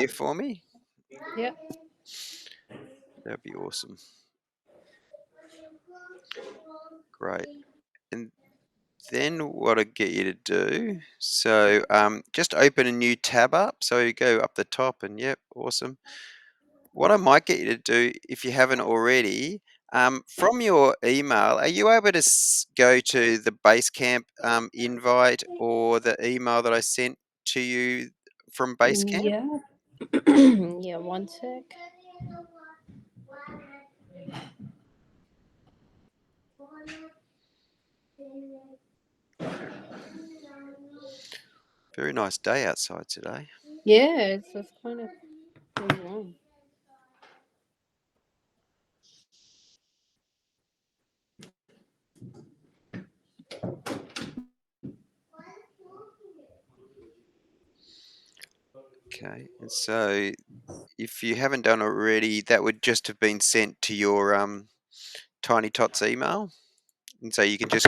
there for me? Yeah. That'd be awesome. Great. And then what I get you to do, so just open a new tab up. So you go up the top and yep, awesome. What I might get you to do, if you haven't already, from your email, are you able to go to the Basecamp invite or the email that I sent to you from Basecamp? Yeah. Yeah, one sec. Very nice day outside today. Yeah, it's kind of pretty warm. Okay, and so if you haven't done already, that would just have been sent to your Tiny Tots email. And so you can just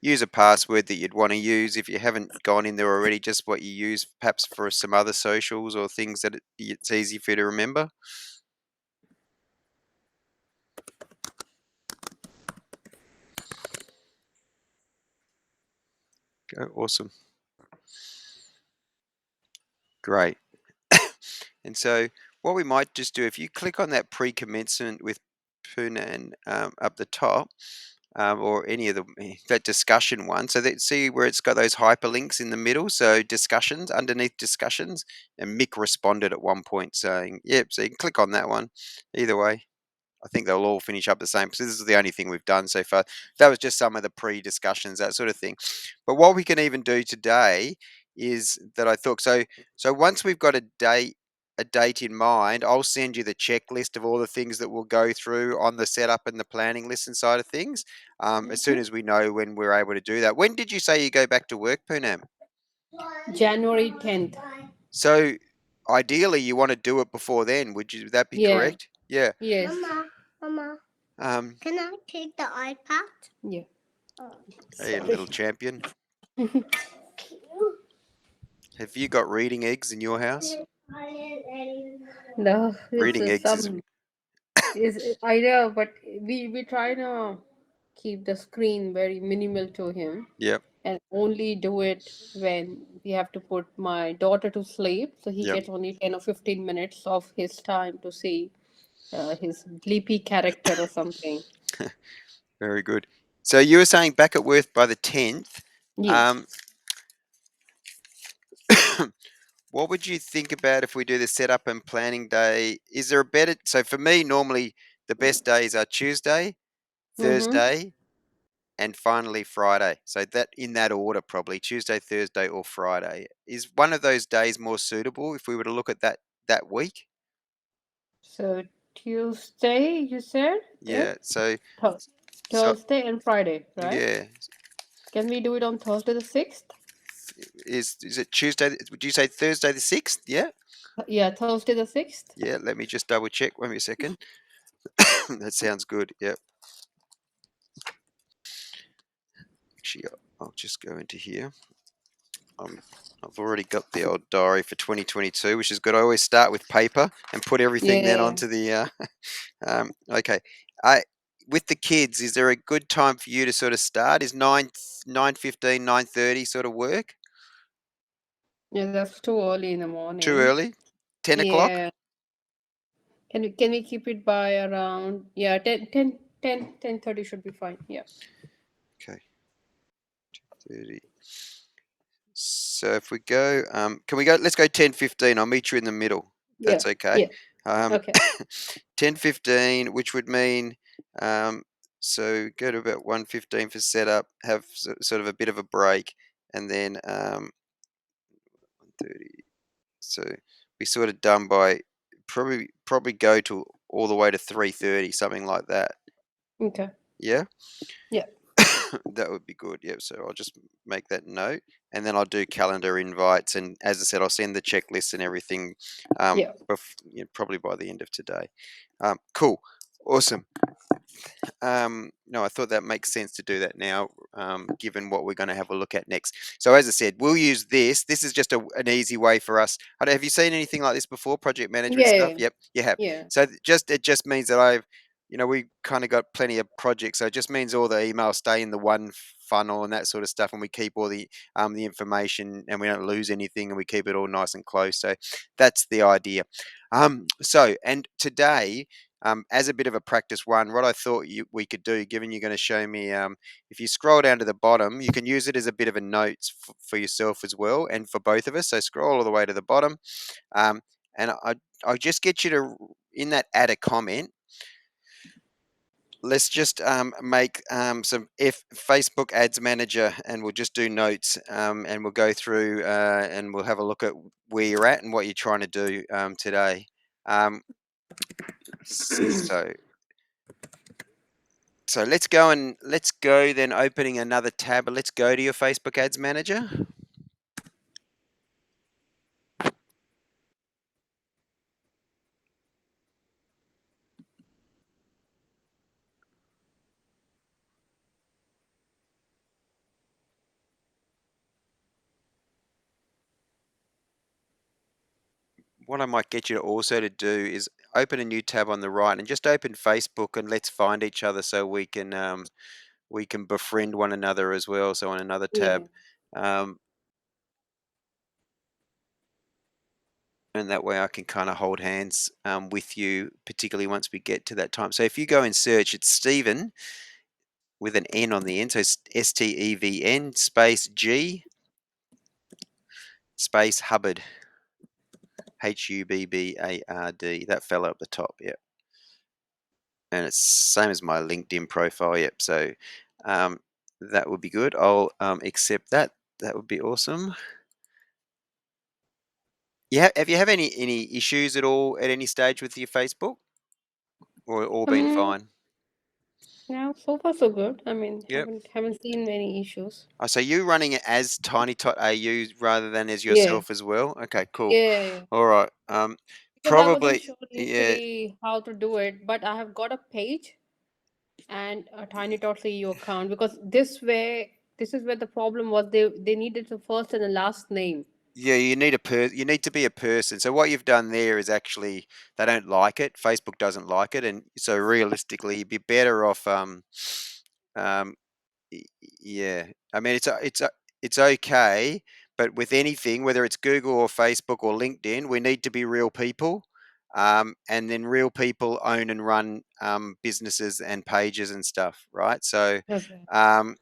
use a password that you'd want to use. If you haven't gone in there already, just what you use perhaps for some other socials or things that it's easy for you to remember. Go, awesome. Great. And so what we might just do, if you click on that pre-commencement with Poonan up the top, or any of that discussion one. So that see where it's got those hyperlinks in the middle. So discussions underneath discussions, and Mick responded at one point saying, "Yep." So you can click on that one. Either way, I think they'll all finish up the same because this is the only thing we've done so far. That was just some of the pre-discussions, that sort of thing. But what we can even do today is that I thought so. So once we've got a date in mind, I'll send you the checklist of all the things that we'll go through on the setup and the planning listen side of things. As soon as we know when we're able to do that. When did you say you go back to work, Poonam? January 10th. So ideally, you want to do it before then. Would that be Yeah. correct? Yeah. Yes. Mama, Um, can I take the iPad? Yeah. hey, Sorry. little champion. Have you got reading eggs in your house? No, it's Reading eggs is some is I know, but we try to keep the screen very minimal to him, yep, and only do it when we have to put my daughter to sleep, so he yep. gets only 10 or 15 minutes of his time to see his bleepy character or something. Very good. So you were saying back at work by the 10th. Yes. Um, what would you think about if we do the setup and planning day? Is there a better? So for me, normally the best days are Tuesday, Mm-hmm. Thursday, and finally Friday. So that in that order, probably Tuesday, Thursday, or Friday. Is one of those days more suitable if we were to look at that week? So Tuesday, you said, right? Yeah. So Th- so Thursday and Friday, right? yeah. Can we do it on Thursday the 6th? Is it Tuesday? Would you say Thursday the 6th? Yeah. Yeah, Thursday the 6th. Yeah. Let me just double check. Wait me a second. That sounds good. Yep. Actually, I'll just go into here. I've already got the old diary for 2022, which is good. I always start with paper and put everything then Yeah. onto the. Okay, I with the kids, is there a good time for you to sort of start? Is 9:15, 9:30 sort of work? Yeah, that's too early in the Too morning. early? 10 o'clock? Yeah. Can we keep it by around, yeah, 10:30 should be fine. Yeah. Okay, 30. So if we go, can we go? Let's go 10:15. I'll meet you in the middle. Yeah. That's okay. Yeah. Um, Okay. 10:15, which would mean, um, so go to about 1:15 for setup, have sort of a bit of a break, and then 1:30. So we sort of done by probably go to all the way to 3:30, something like that. Okay. Yeah. Yeah. That would be good. Yeah. So I'll just make that note, and then I'll do calendar invites, and as I said, I'll send the checklist and everything, Yeah. probably by the end of today. Cool. Awesome. No, I thought that makes sense to do that now. given what we're going to have a look at next. So as I said, we'll use this. This is just an easy way for us. Have you seen anything like this before? Project management Yeah, stuff? yeah, Yep, you have. yeah. So it just means that we kind of got plenty of projects. So it just means all the emails stay in the one funnel and that sort of stuff, and we keep all the information, and we don't lose anything, and we keep it all nice and close. So that's the idea. And today, as a bit of a practice one, what I thought we could do, given you're going to show me, if you scroll down to the bottom, you can use it as a bit of a notes for yourself as well, and for both of us. So scroll all the way to the bottom, um, and I'll just get you to, in that, add a comment. Let's just make some Facebook Ads Manager, and we'll just do notes, and we'll go through, and we'll have a look at where you're at and what you're trying to do today. Um, so let's go then, opening another tab. Let's go to your Facebook Ads Manager. What I might get you to also to do is open a new tab on the right, and just open Facebook, and let's find each other so we can befriend one another as well. So on another Yeah. tab, um, and that way I can kind of hold hands with you, particularly once we get to that time. So if you go and search, it's Stephen with an N on the end, so STEVN space G space Hubbard, HUBBARD. That fella up the top, yeah. And it's same as my LinkedIn profile, yep. So that would be good. I'll accept that. That would be awesome. Yeah, have you any issues at all at any stage with your Facebook, or all been Um, fine? yeah, so far so good. I mean, Yep. haven't seen many issues. Oh, so you running it as Tinytot AU rather than as Yeah, yourself as well? Okay, cool. yeah, yeah. All right. Because I wasn't Probably, sure yeah, initially how to do it, but I have got a page and a Tiny.eu account because this is where the problem was. They needed the first and the last name. yeah. You need to be a person. So what you've done there is actually they don't like it. Facebook doesn't like it, and so realistically, you'd be better off um, yeah, I mean it's okay, but with anything, whether it's Google or Facebook or LinkedIn, we need to be real people, and then real people own and run businesses and pages and stuff, right? So, Okay. um,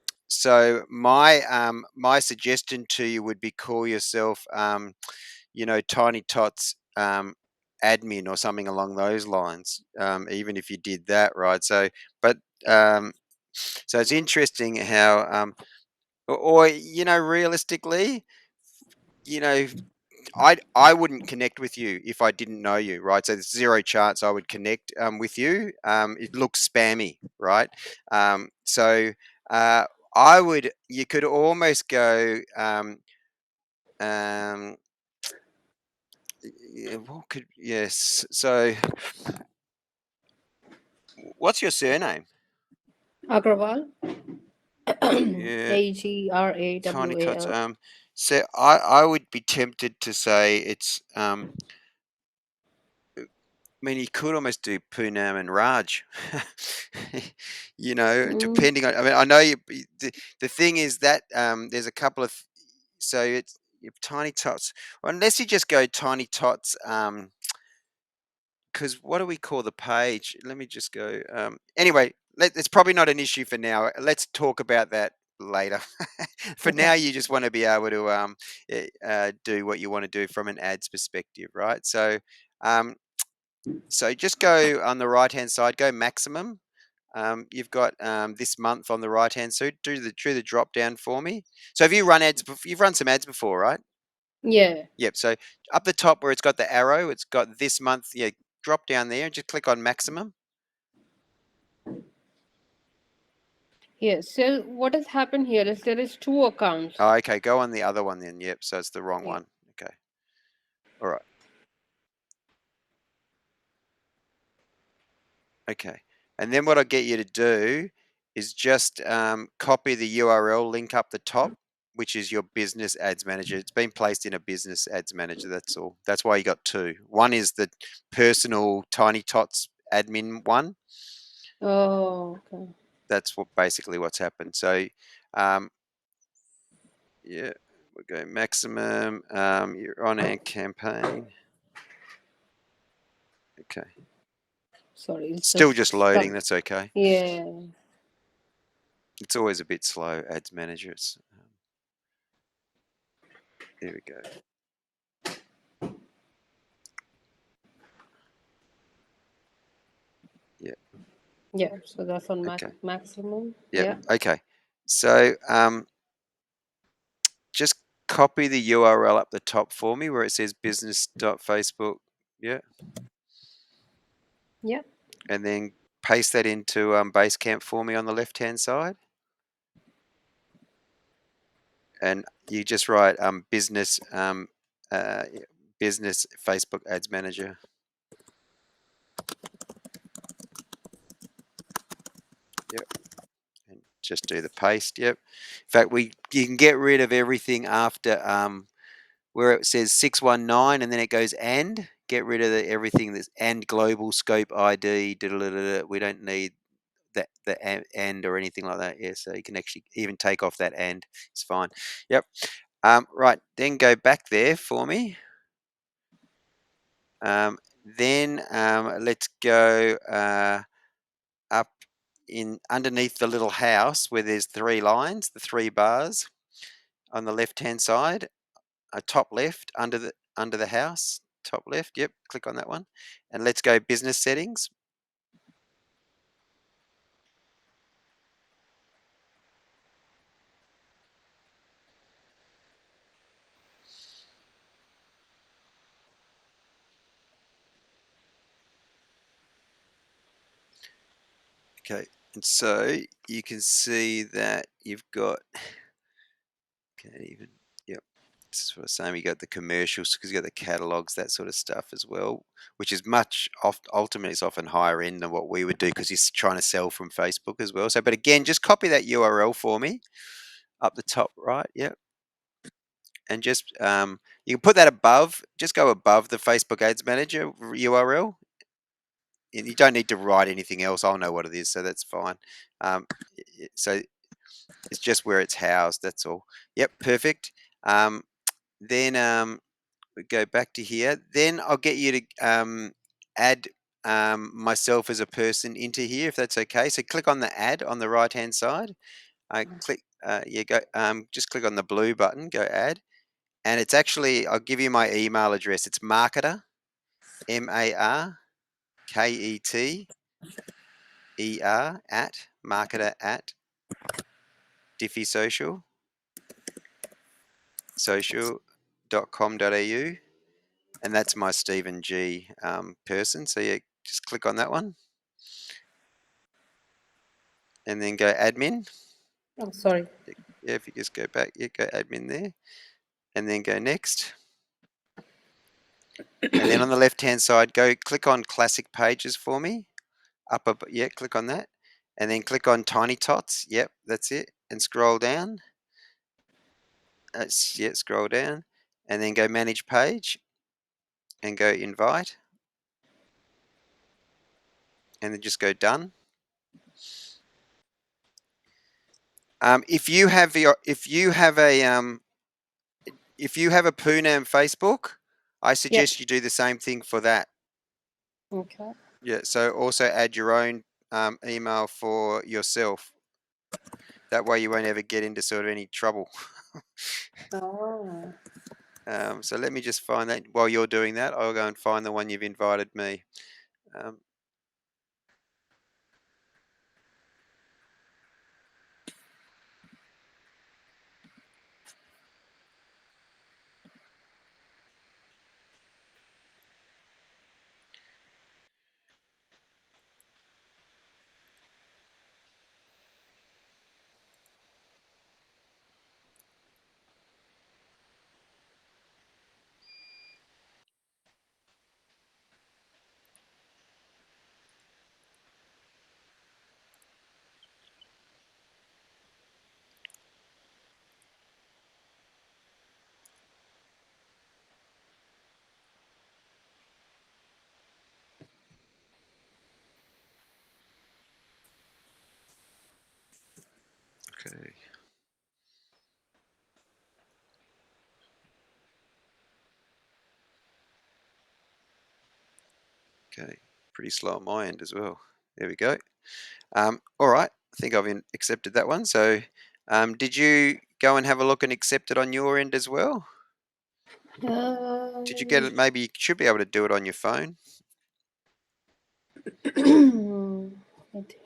my suggestion to you would be call yourself, Tiny Tots. Admin or something along those lines, even if you did that, right? But um, so it's interesting how, realistically, you know, I wouldn't connect with you if I didn't know you, right? So there's zero chance I would connect with you. It looks spammy, right? So uh, you could almost go, um, yeah, yes. So what's your surname? Agrawal. Yeah, Tiny Tots. AGRAWAL. So I would be tempted to say it's I mean, you could almost do Poonam and Raj. Mm, depending on. I mean, I know the thing is that there's a couple of. So it's Tiny Tots, unless you just go Tiny Tots. Because what do we call the page? Let me just go. Anyway, it's probably not an issue for now. Let's talk about that later. For now, okay. you just want to be able to do what you want to do from an ads perspective, right? Um, so just go on the right hand side, go maximum. You've got this month on the right hand side. Do the drop down for me. So have you run ads? You've run some ads before, right? Yeah. Yep. So up the top where it's got the arrow, it's got this month. Yeah, drop down there and just click on maximum. Yeah. So what has happened here is there is two accounts. Oh, okay. Go on the other one then. Yep. So it's the wrong Yeah. one. Okay. All right. Okay. And then what I get you to do is just copy the URL link up the top, which is your business ads manager. It's been placed in a business ads manager. That's all. That's why you got two. One is the personal Tiny Tots admin one. Oh, okay. That's basically what's happened. So, um, yeah, we'll go maximum. You're on our campaign. Okay. Sorry, it's Still just just stuck. loading. That's okay. Yeah. It's always a bit slow, ads manager. There we go. Yeah. Yeah. So that's on Okay. maximum. Yep. Yeah. Okay. So just copy the URL up the top for me where it says business.facebook. Yeah. Yeah. And then paste that into Basecamp for me on the left-hand side. And you just write uh, business Facebook ads manager. Yep. And just do the paste. Yep. In fact, you can get rid of everything after where it says 619 and then it goes and get rid of everything that's and global scope ID. We don't need the and or anything like that. Yeah, so you can actually even take off that and. It's fine. Yep. Right. Then go back there for me. Then let's go up in underneath the little house where there's three lines, the three bars on the left hand side. Top left under the house, top left. Yep, click on that one, and let's go business settings. Okay, and so you can see that you've got. Can't even. Yep. This is what I'm saying. You got the commercials because you got the catalogs, that sort of stuff as well, which is ultimately it's often higher end than what we would do because he's trying to sell from Facebook as well. So, but again, just copy that URL for me up the top right. Yep. And just you can put that above. Just go above the Facebook Ads Manager URL. And you don't need to write anything else. I'll know what it is, so that's fine. So it's just where it's housed. That's all. Yep, perfect. Then we go back to here. Then I'll get you to add myself as a person into here, if that's okay. So click on the add on the right hand side. Click. Go. Just click on the blue button. Go add. And it's actually, I'll give you my email address. It's marketer, MARKETER at marketer at Diffy Social, social.com.au. And that's my Stephen G person. So yeah, just click on that one and then go admin. Oh, sorry. Yeah, if you just go back, yeah, go admin there and then go next. And then on the left hand side, go click on classic pages for me. Up, yeah, click on that. And then click on Tiny Tots. Yep, that's it. And scroll down. Yeah, scroll down. And then go manage page and go invite. And then just go done. If you have a Poonam Facebook, I Yeah. suggest you do the same thing for that. Okay. Yeah. So also add your own email for yourself. That way you won't ever get into sort of any trouble. Oh. So let me just find that. While you're doing that, I'll go and find the one you've invited me. Um, Okay. Okay. Pretty slow on my end as well. There we go. All right. I think I've accepted that one. So, did you go and have a look and accept it on your end as well? Did you get Um, it? Maybe you should be able to do it on your phone. I think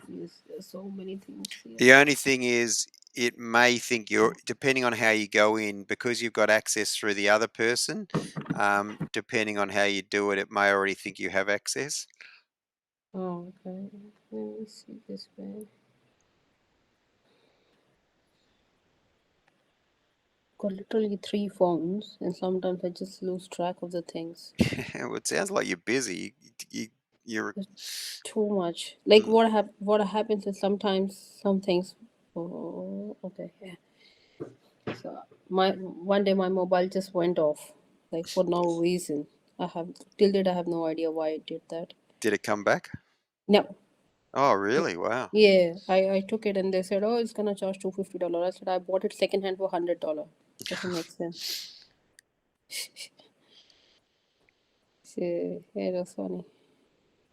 there's so many things here. The only thing is, it may think you're, depending on how you go in, because you've got access through the other person, depending on how you do it, it may already think you have access. Oh, okay. Let me see this way. Got literally three phones, and sometimes I just lose track of the things. Well, it sounds like you're busy. You're, There's too much. Like mm, what happens is sometimes some things. Oh, okay, yeah. So my one day my mobile just went off, like for no reason. I have till date I have no idea why it did that. did it come back? No. Oh, It, really? Wow. yeah, I took it and they said, oh, it's gonna charge $250. I said I bought it secondhand for $100. Doesn't make sense. So, yeah, that's funny.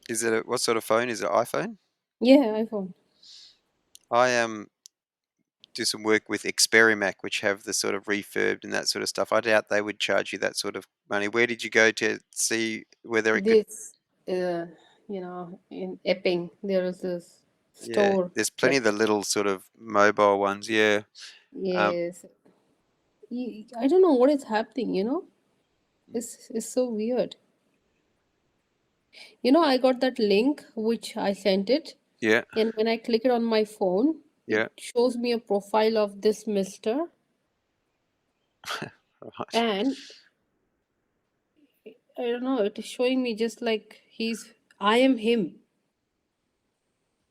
Is it what sort of phone? Is it iPhone? Yeah, iPhone. I do some work with Experimag, which have the sort of refurbed and that sort of stuff. I doubt they would charge you that sort of money. Where did you go to see whether it could? This, uh, in Epping, there is this Yeah, store there's plenty that, of the little sort of mobile ones. Yeah. Um, yes, I don't know what is happening, mm, It's so weird. I got that link which I sent it, yeah. and when I click it on my phone, it Yeah. shows me a profile of this mister, Right. and I don't know, it is showing me just like I am him.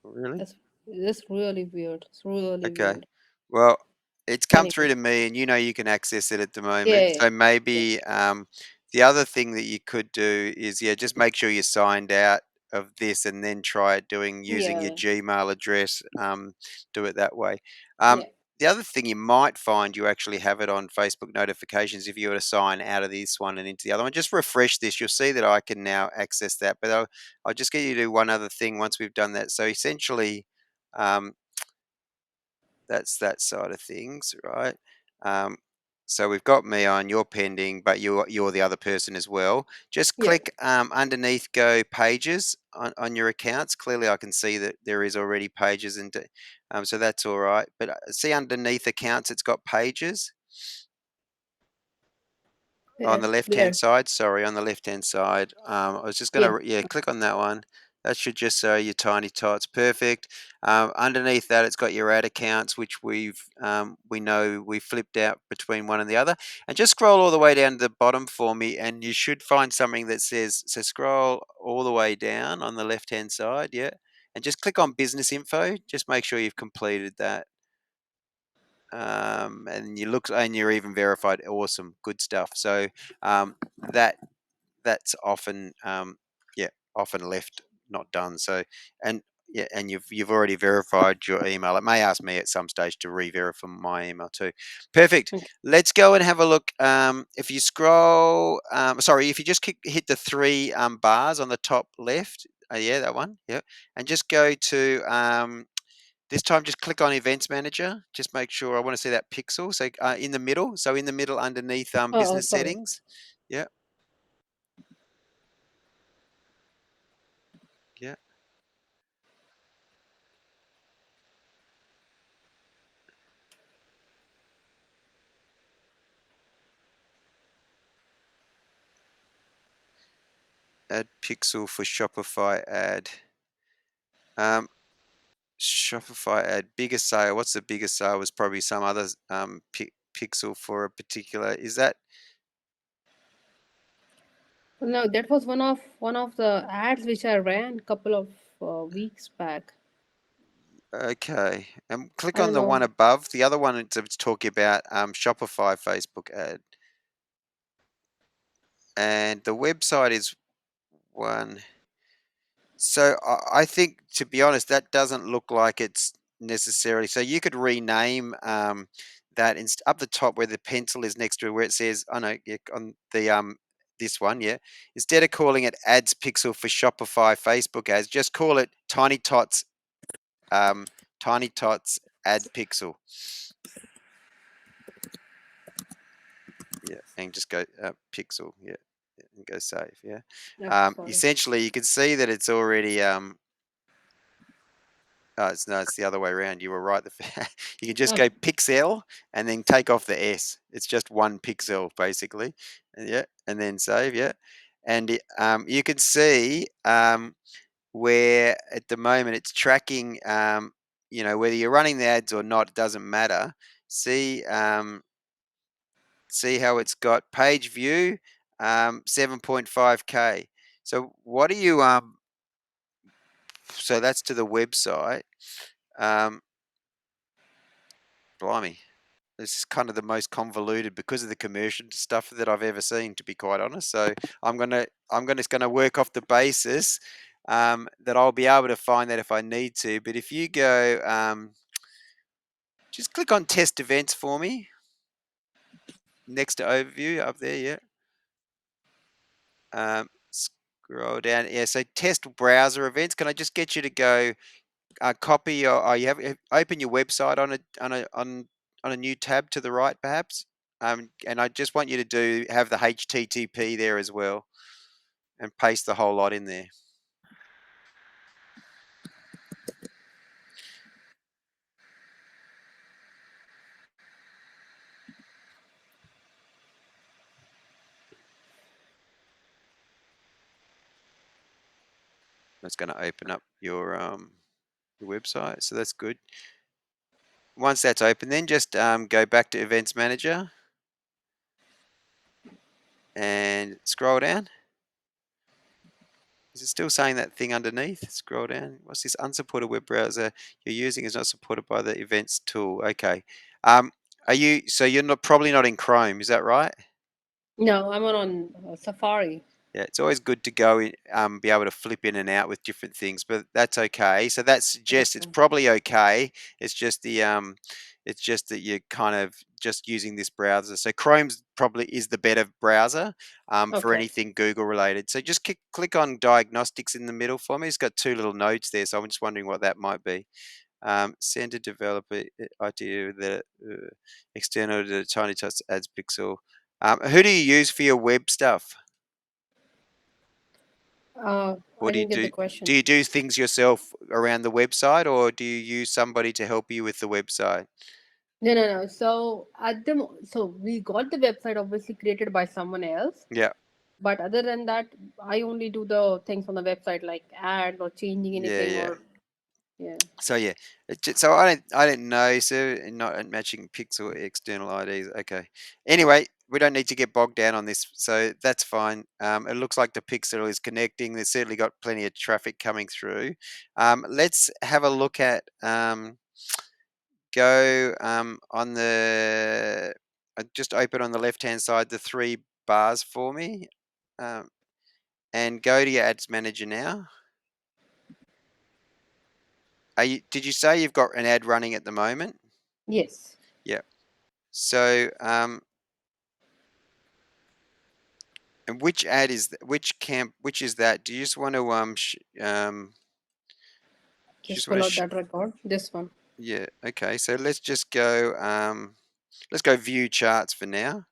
Really? That's really weird. It's really Okay. weird. Well, it's come through Anyway, to me, and you can access it at the moment. yeah, So yeah, maybe the other thing that you could do is, yeah, just make sure you're signed out of this, and then try it doing using your yeah, Gmail address. Do it that way. Um, yeah. the other thing you might find you actually have it on Facebook notifications if you were to sign out of this one and into the other one. Just refresh this. You'll see that I can now access that. But I'll just get you to do one other thing once we've done that. So essentially, um, that's that side of things, right? Um, so we've got me on, you're pending, but you're the other person as well. Just Yeah. click underneath Go Pages on your accounts. Clearly, I can see that there is already pages, and so that's all right. But see underneath accounts, it's got pages on the left-hand Where? side. Sorry, on the left-hand side. I was just Yeah. gonna, yeah, click on that one. That should just show your Tiny Tots. Perfect. Underneath that, it's got your ad accounts, which we know we flipped out between one and the other. And just scroll all the way down to the bottom for me, and you should find something that says. So scroll all the way down on the left-hand side, yeah, and just click on Business Info. Just make sure you've completed that. And you're even verified. Awesome, good stuff. So um, that that's often yeah, often left not done. So and yeah, and you've already verified your email. It may ask me at some stage to re-verify my email too. Perfect. Okay. Let's go and have a look. If you scroll, sorry, if you just hit the three bars on the top left, yeah, that one, yeah, and just go to this time, just click on Events Manager. Just make sure I want to see that pixel. So in the middle. So in the middle, underneath Oh, Business sorry. Settings. Yeah, yeah. Add pixel for Shopify ad. Um, Shopify ad biggest sale. What's the biggest sale? Was probably some other pixel for a particular. Is that No, that was one of the ads which I ran couple of weeks back. okay? And click I on don't the one know. above. The other one it's talking about Shopify Facebook ad, and the website is one. So I think, to be honest, that doesn't look like it's necessarily. So you could rename that up the top where the pencil is next to it, where it says, oh no, yeah, on the this one, yeah. Instead of calling it Ads Pixel for Shopify Facebook ads, just call it Tiny Tots, Tiny Tots Ad Pixel. Yeah, and just go Pixel, yeah, and go save, yeah. Sorry. Essentially, you can see that it's already oh, it's the other way around. You were right. You can just Oh, go pixel and then take off the S. It's just one pixel basically. Yeah, and then save. Yeah, and you can see where at the moment it's tracking. Whether you're running the ads or not, it doesn't matter. See, see how it's got page view, 7.5K. So what do you So that's to the website. Um, Blimey. This is kind of the most convoluted because of the commercial stuff that I've ever seen, to be quite honest. So I'm gonna work off the basis that I'll be able to find that if I need to. But if you go, just click on test events for me next to overview up there. Yeah. Scroll down. Yeah. So test browser events. Can I just get you to go copy or you have open your website on a new tab to the right, perhaps. And I just want you to have the HTTP there as well, and paste the whole lot in there. That's going to open up your website, so that's good. Once that's open, then just go back to Events Manager and scroll down. Is it still saying that thing underneath? Scroll down. What's this? Unsupported web browser you're using is not supported by the events tool. Okay. So you're probably not in Chrome, is that right? no, I'm on Safari. Yeah, it's always good to go in, be able to flip in and out with different things, but that's okay. So that suggests it's Okay. probably okay. It's just that you're kind of just using this browser. So Chrome's probably is the better browser for Okay. anything Google related. So just click on diagnostics in the middle for me. It's got two little nodes there, so I'm just wondering what that might be. Send a developer idea the external to Tinnitots Ads Pixel. Who do you use for your web stuff? Or I didn't get the question. do you do things yourself around the website, or do you use somebody to help you with the website? No, no, no. So so we got the website obviously created by someone else, Yeah, but other than that, I only do the things on the website like add or changing yeah, anything yeah. or yeah. So yeah, so I don't know. So not matching pixel external IDs. Okay. Anyway, we don't need to get bogged down on this, so that's fine. It looks like the pixel is connecting. There's certainly got plenty of traffic coming through. Let's have a look at go on the just open on the left hand side the three bars for me, um, and go to your ads manager now. Did you say you've got an ad running at the moment? Yes. Yeah. So and which ad is which is that? Do you just want to Just pull out that record. This one. yeah, okay. So let's just go let's go view charts for now.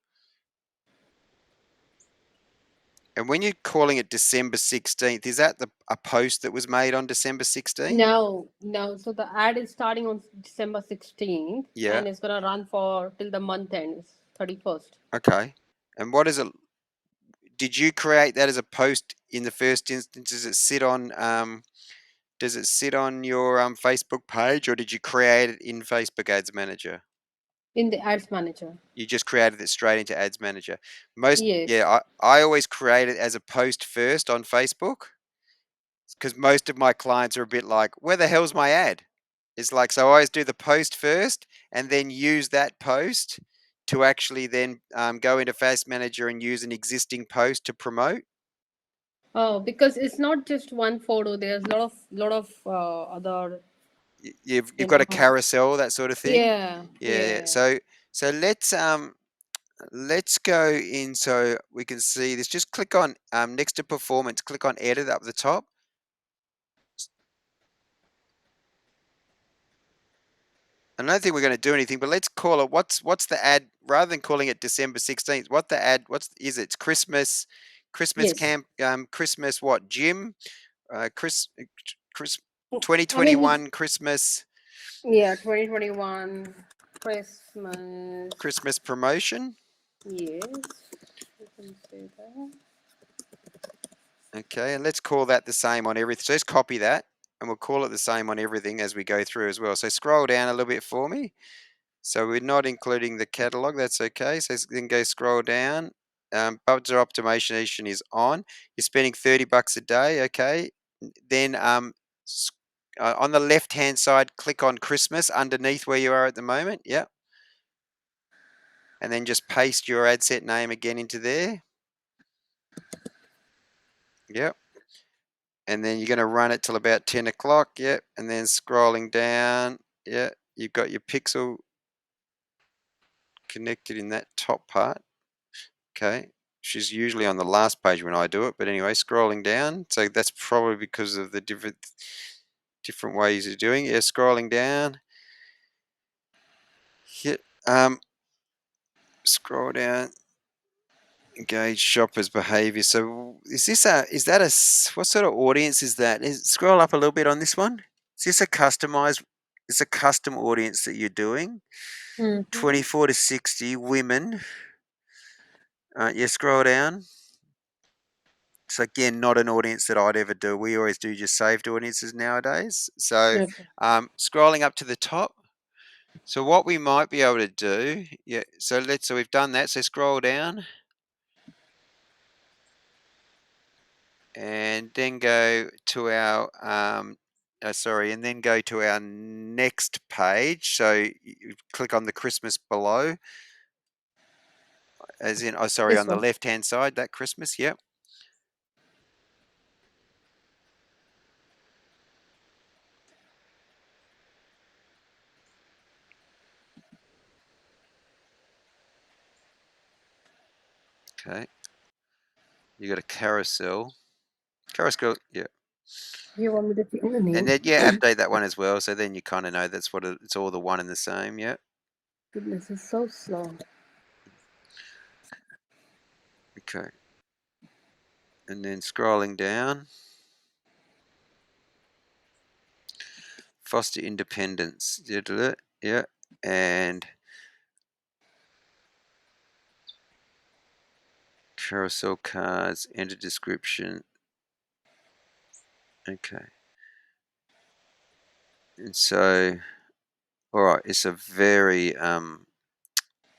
And when you're calling it December 16th, is that a post that was made on December 16th? No, no. So the ad is starting on December 16th Yeah. and it's gonna run for till the month end, 31st. Okay. And what is it? Did you create that as a post in the first instance? Does it sit on your Facebook page, or did you create it in Facebook Ads Manager? In the ads manager. You just created it straight into Ads Manager. Yeah, Yes. I always create it as a post first on Facebook, because most of my clients are a bit like, where the hell's my ad? It's like, so I always do the post first and then use that post to actually then go into Fast Manager and use an existing post to promote. Oh, because it's not just one photo. There's a lot of other. you've You got know a how? carousel, that sort of thing. Yeah, Yeah. yeah. So let's go in so we can see this. Just click on next to performance, click on edit up the top. I don't think we're going to do anything, but let's call it what's the ad rather than calling it December 16th. What the ad what's is it? It's Christmas Yes. camp Christmas what gym Chris I mean, 2021 Christmas yeah, 2021 Christmas. Christmas promotion. Yes, you can say that. Okay, and let's call that the same on everything. So let's copy that and we'll call it the same on everything as we go through as well. So scroll down a little bit for me. So we're not including the catalog. That's okay. So then go scroll down. Budget optimization is on. You're spending $30 a day. Okay. Then on the left hand side, click on Christmas underneath where you are at the moment. Yep. And then just paste your ad set name again into there. Yep. And then you're going to run it till about 10 o'clock. Yep. And then scrolling down. Yeah. You've got your pixel connected in that top part. Okay. She's usually on the last page when I do it, but anyway, scrolling down. So that's probably because of the different ways of doing it. Yeah, scrolling down. Hit scroll down. Engage shoppers' behavior. So is that a what sort of audience is that? Scroll up a little bit on this one. Is this a customized? It's a custom audience that you're doing. Mm-hmm. 24 to 60 women. Yeah, scroll down. So again, not an audience that I'd ever do. We always do just saved audiences nowadays. So Okay. scrolling up to the top. So what we might be able to do, yeah. So we've done that. So scroll down and then go to our sorry, and then go to our next page. So you click on the Christmas below, as in sorry, This on the one. left hand side, that Christmas. Yep. Okay. You got a carousel. Carousel. Yeah. You want me to change the And name? then yeah, update that one as well. So then you kind of know that's what it's all the one and the same. Yeah. Goodness, it's so slow. Okay. And then scrolling down, foster independence. Yeah. And carousel cards. Enter description. Okay. And so, all right, it's a very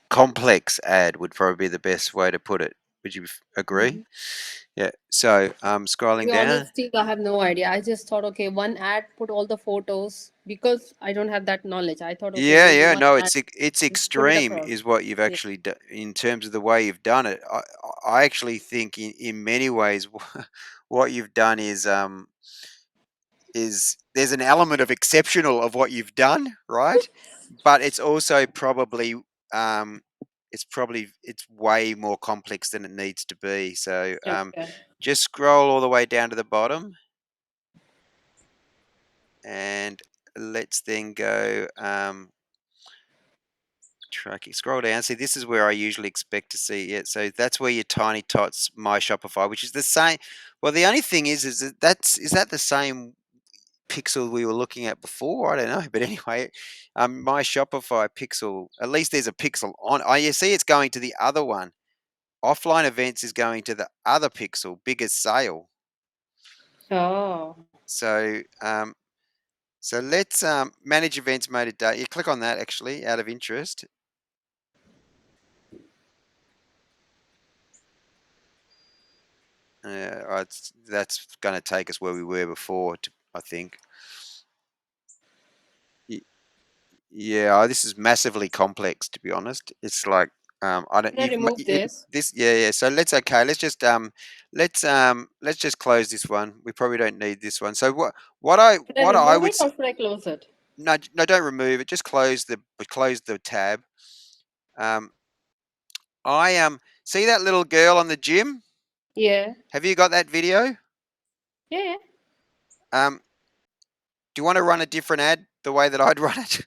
complex ad. Would probably be the best way to put it. Would you agree? Mhm. Yeah. So To scrolling be down. honest, Steve, I have no idea. I just thought, okay, one ad, put all the photos because I don't have that knowledge. I thought, okay, Yeah, maybe yeah, one no, ad, it's put it extreme, across. is what you've Yeah. actually done in terms of the way you've done it. I actually think in many ways, what you've done is there's an element of exceptional of what you've done, right? But it's also probably um, it's way more complex than it needs to be. So Okay. just scroll all the way down to the bottom, and let's then go. Tracking. Scroll down. See, this is where I usually expect to see it. So that's where your Tiny Tots My Shopify, which is the same. Well, the only thing is is that the same pixel we were looking at before? I don't know, but anyway, My Shopify pixel. At least there's a pixel on. Oh, you see, it's going to the other one. Offline events is going to the other pixel, biggest sale. Oh. So let's manage events made a day. You click on that actually out of interest. That's going to take us where we were before, I think. Yeah, this is massively complex, to be honest. It's like I don't Can I remove this? this. Yeah, yeah. So let's just close this one. We probably don't need this one. So Should I what I remove would it or should I close it? no, no, don't remove it. Just close the tab. Um, I see that little girl on the gym. Yeah. Have you got that video? Yeah, yeah. Um, do you want to run a different ad the way that I'd run it,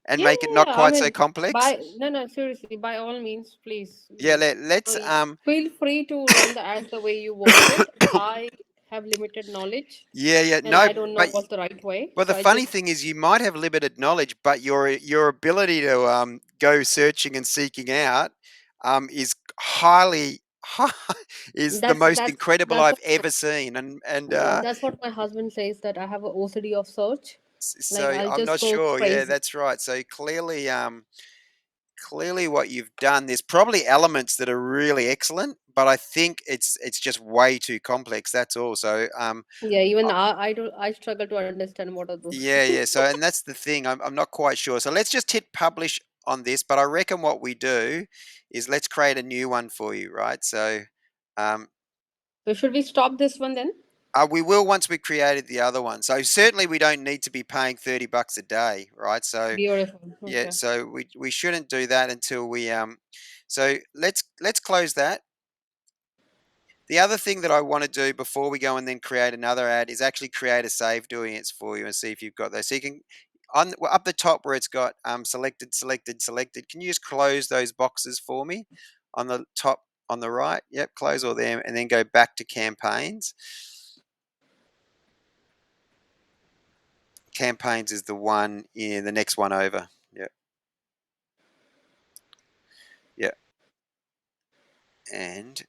and Yeah, make it yeah, not yeah. I quite so mean, complex? no, seriously, by all means, please. Yeah, I let's mean, feel free to run the ads the way you want it. I have limited knowledge yeah, and no, I don't know but what's the right way. well, the So I funny just, thing is, you might have limited knowledge, but your ability to go searching and seeking out is highly is the that's, most that's, incredible that's I've what my, ever seen, and yeah, that's what my husband says, that I have a OCD of search. Like, so I'll I'm just not go sure. Yeah, crazy. that's right. So clearly what you've done, there's probably elements that are really excellent, but I think it's just way too complex. That's all. So Yeah, even I struggle to understand what are those. yeah, yeah. So, and that's the thing. I'm not quite sure. So let's just hit publish on this. But I reckon what we do is let's create a new one for you, right? So, um, So should we stop this one then? we will once we created the other one. So certainly we don't need to be paying $30 a day, right? So Beautiful. yeah, Okay. so we. Shouldn't do that until we. So let's close that. The other thing that I want to do before we go and then create another ad is actually create a save doing it for you and see if you've got those. So you can, well, up the top where it's got selected, selected, selected. Can you just close those boxes for me on the top on the right? Yep, close all them and then go back to campaigns. Campaigns is the one in the next one over. Yep, yep. And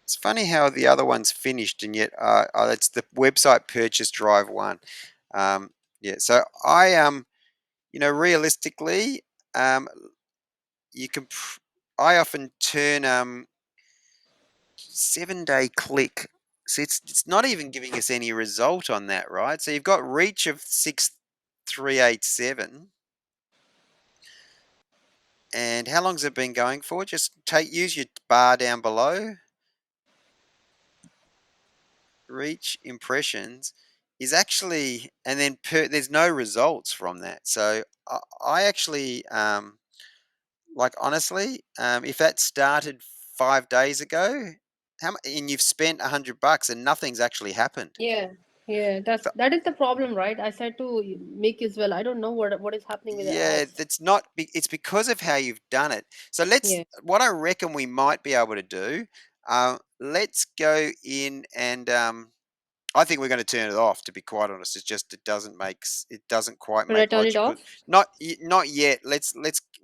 it's funny how the other one's finished, and yet it's the website purchase drive one. Um, yeah, so realistically, um, you can. I often turn 7-day click. So it's not even giving us any result on that, right? So you've got reach of 6,387, and how long's it been going for? Just use your bar down below. Reach impressions is actually, and then there's no results from that. So I actually like honestly, if that started 5 days ago, and you've spent $100 and nothing's actually happened. Yeah, yeah, that is the problem, right? I said to Mick as well. I don't know what is happening with the Yeah, ads. that's not. It's because of how you've done it. So let's. Yeah, What I reckon we might be able to do. Let's go in and I think we're going to turn it off. To be quite honest, it doesn't quite should I make turn it logical. off? Not yet. Let's.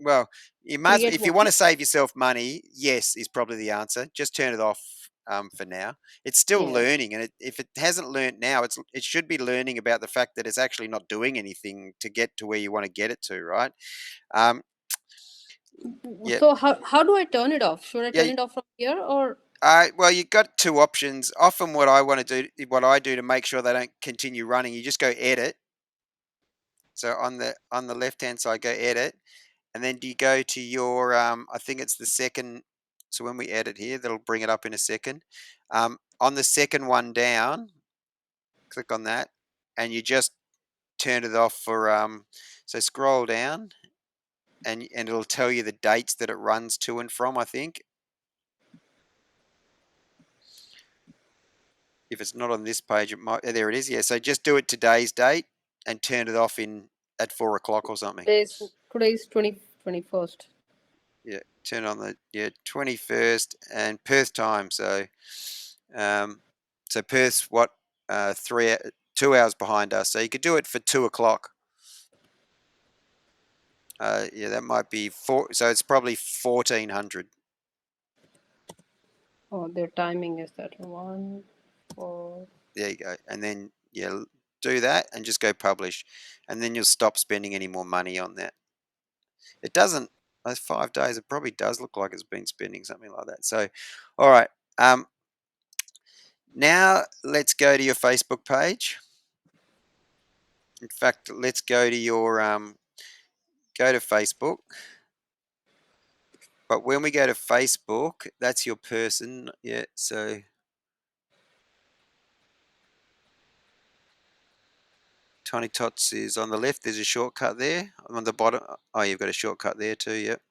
Well, you might Create if you one. want to save yourself money. Yes, is probably the answer. Just turn it off for now. It's still Yeah. learning, and if it hasn't learned now, it should be learning about the fact that it's actually not doing anything to get to where you want to get it to, right? Um, yeah, So how do I turn it off? Should I yeah. turn it off from here or? Well, you've got two options. Often, what I do to make sure they don't continue running, you just go edit. So on the left hand side, go edit, and then do you go to your I think it's the second. So when we edit here, that'll bring it up in a second. On the second one down, click on that, and you just turn it off for So scroll down, and it'll tell you the dates that it runs to and from. I think if it's not on this page, it might. There it is. Yeah. So just do it today's date and turn it off in at 4 o'clock or something. Today's 21st. Yeah. Turn on the 21st and Perth time. Um, so Perth's what 2 hours behind us. So you could do it for 2 o'clock. Yeah, that might be four. So it's probably 1400. Oh, their timing is that one, four. There you go. And then do that and just go publish, and then you'll stop spending any more money on that. It doesn't. Those 5 days, it probably does look like it's been spending something like that. So, all right. Now let's go to your Facebook page. In fact, let's go to your go to Facebook. But when we go to Facebook, that's your person. Yeah. So Tinnitots is on the left. There's a shortcut there. On the bottom. Oh, you've got a shortcut there too. Yep.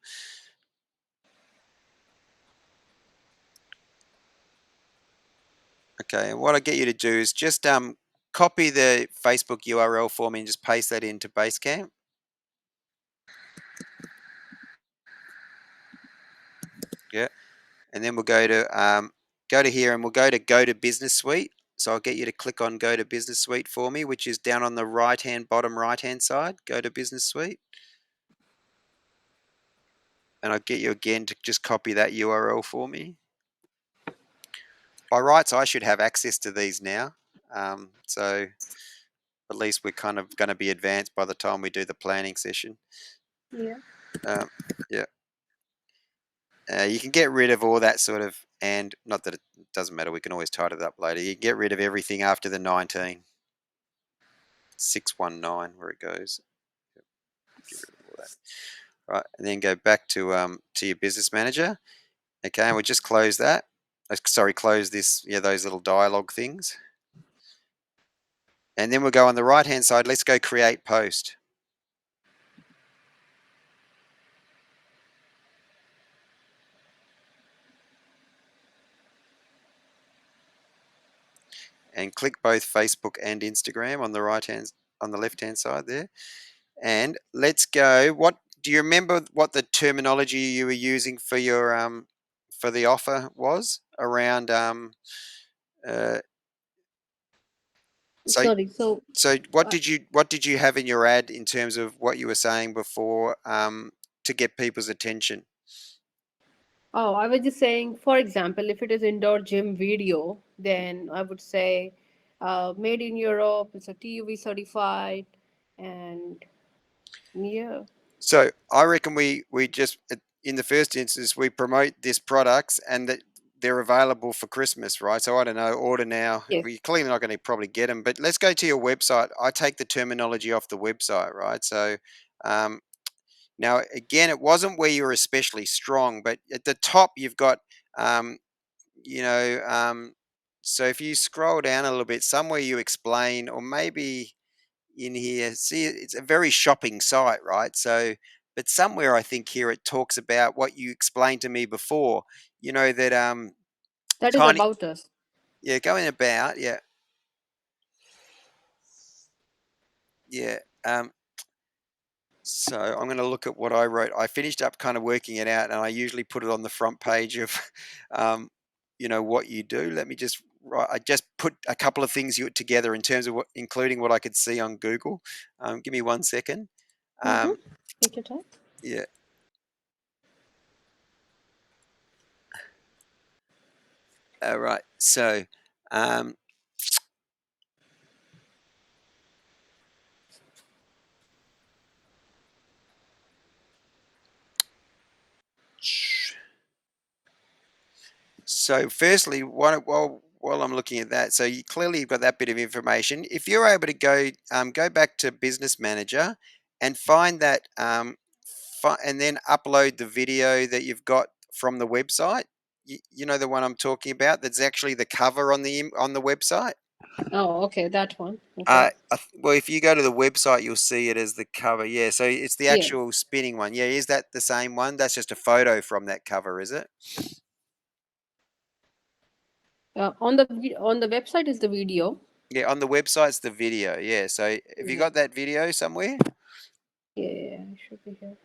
Okay. And what I get you to do is just copy the Facebook URL for me and just paste that into Basecamp. Yeah. And then we'll go to here and we'll go to Business Suite. So I'll get you to click on Go to Business Suite for me, which is down on the bottom right hand side. Go to Business Suite. And I'll get you again to just copy that URL for me. By rights, I should have access to these now. So at least we're kind of going to be advanced by the time we do the planning session. Yeah. Yeah. You can get rid of all that sort of, and not that it doesn't matter, we can always tidy it up later. You can get rid of everything after the 19. 619 where it goes. Get rid of all that. Right, and then go back to your business manager. Okay, and we'll just close that. Sorry, close this. Yeah, those little dialogue things. And then we'll go on the right hand side. Let's go create post. And click both Facebook and Instagram on the left hand side there. And let's go. What do you remember? What the terminology you were using for your for the offer was around? Uh, so Sorry. So, what uh, did you have in your ad in terms of what you were saying before to get people's attention? oh, I was just saying, for example, if it is indoor gym video, then I would say, made in Europe. It's a TUV certified, and yeah. So I reckon we just in the first instance we promote this products and that they're available for Christmas, right? So I don't know, order now. Yes. Well, you're clearly not going to probably get them, but let's go to your website. I take the terminology off the website, right? So um, now again, it wasn't where you were especially strong, but at the top you've got um, you know. So if you scroll down a little bit, somewhere you explain, or maybe in here. See, it's a very shopping site, right? So, but somewhere I think here it talks about what you explained to me before. You know that That is tiny, about us. yeah, going about, yeah, yeah. So I'm going to look at what I wrote. I finished up kind of working it out, and I usually put it on the front page of, um, what you do. Let me just write. I just put a couple of things together in terms of what, including what I could see on Google. Give me 1 second. Mm-hmm. Um, Take your time. yeah. All right. So, um, so firstly, while I'm looking at that, so you clearly you've got that bit of information. If you're able to go back to Business Manager and find that, and then upload the video that you've got from the website. You know the one I'm talking about. That's actually the cover on the website. Oh, okay, that one. Okay. Well, if you go to the website, you'll see it as the cover. Yeah, so it's the Yeah. actual spinning one. Yeah, is that the same one? That's just a photo from that cover, is it? On the website is the video. Yeah, on the website's the video. Yeah, so have you Yeah. got that video somewhere? Yeah, it should be here.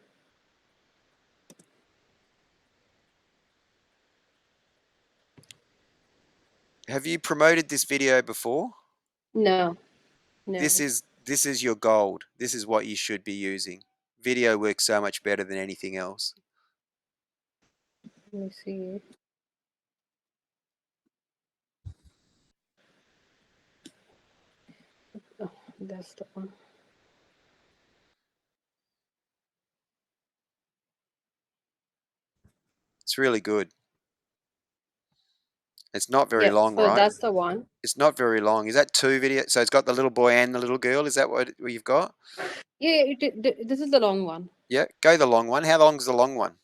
Have you promoted this video before? No, This no. is this is your gold. This is what you should be using. Video works so much better than anything else. Let me see. Oh, that's the one. It's really good. It's not very Yeah, long, so right? that's the one. It's not very long. Is that two videos? So it's got the little boy and the little girl. Is that what you've got? Yeah, this is the long one. Yeah, go the long one. How long is the long one?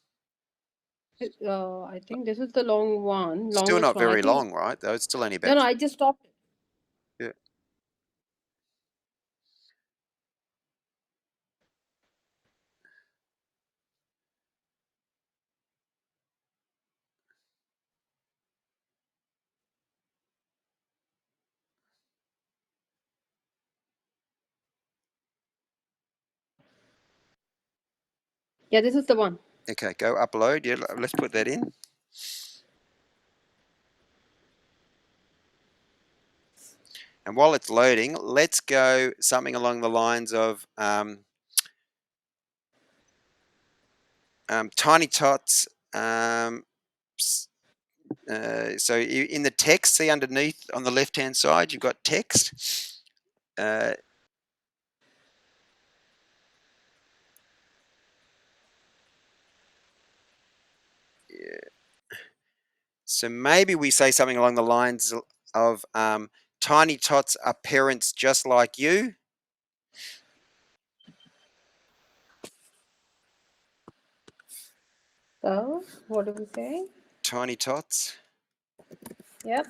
I think this is the long one, Still longest not one. I very think. long, right? Though it's still only No, about. no, I just stopped. Yeah. Yeah, this is the one. Okay, go upload. Yeah, let's put that in. And while it's loading, let's go something along the lines of Tinnitots. So in the text, see underneath on the left-hand side, you've got text. Uh, yeah. So maybe we say something along the lines of Tiny Tots are parents just like you. So, what do we say? Tiny Tots. Yep.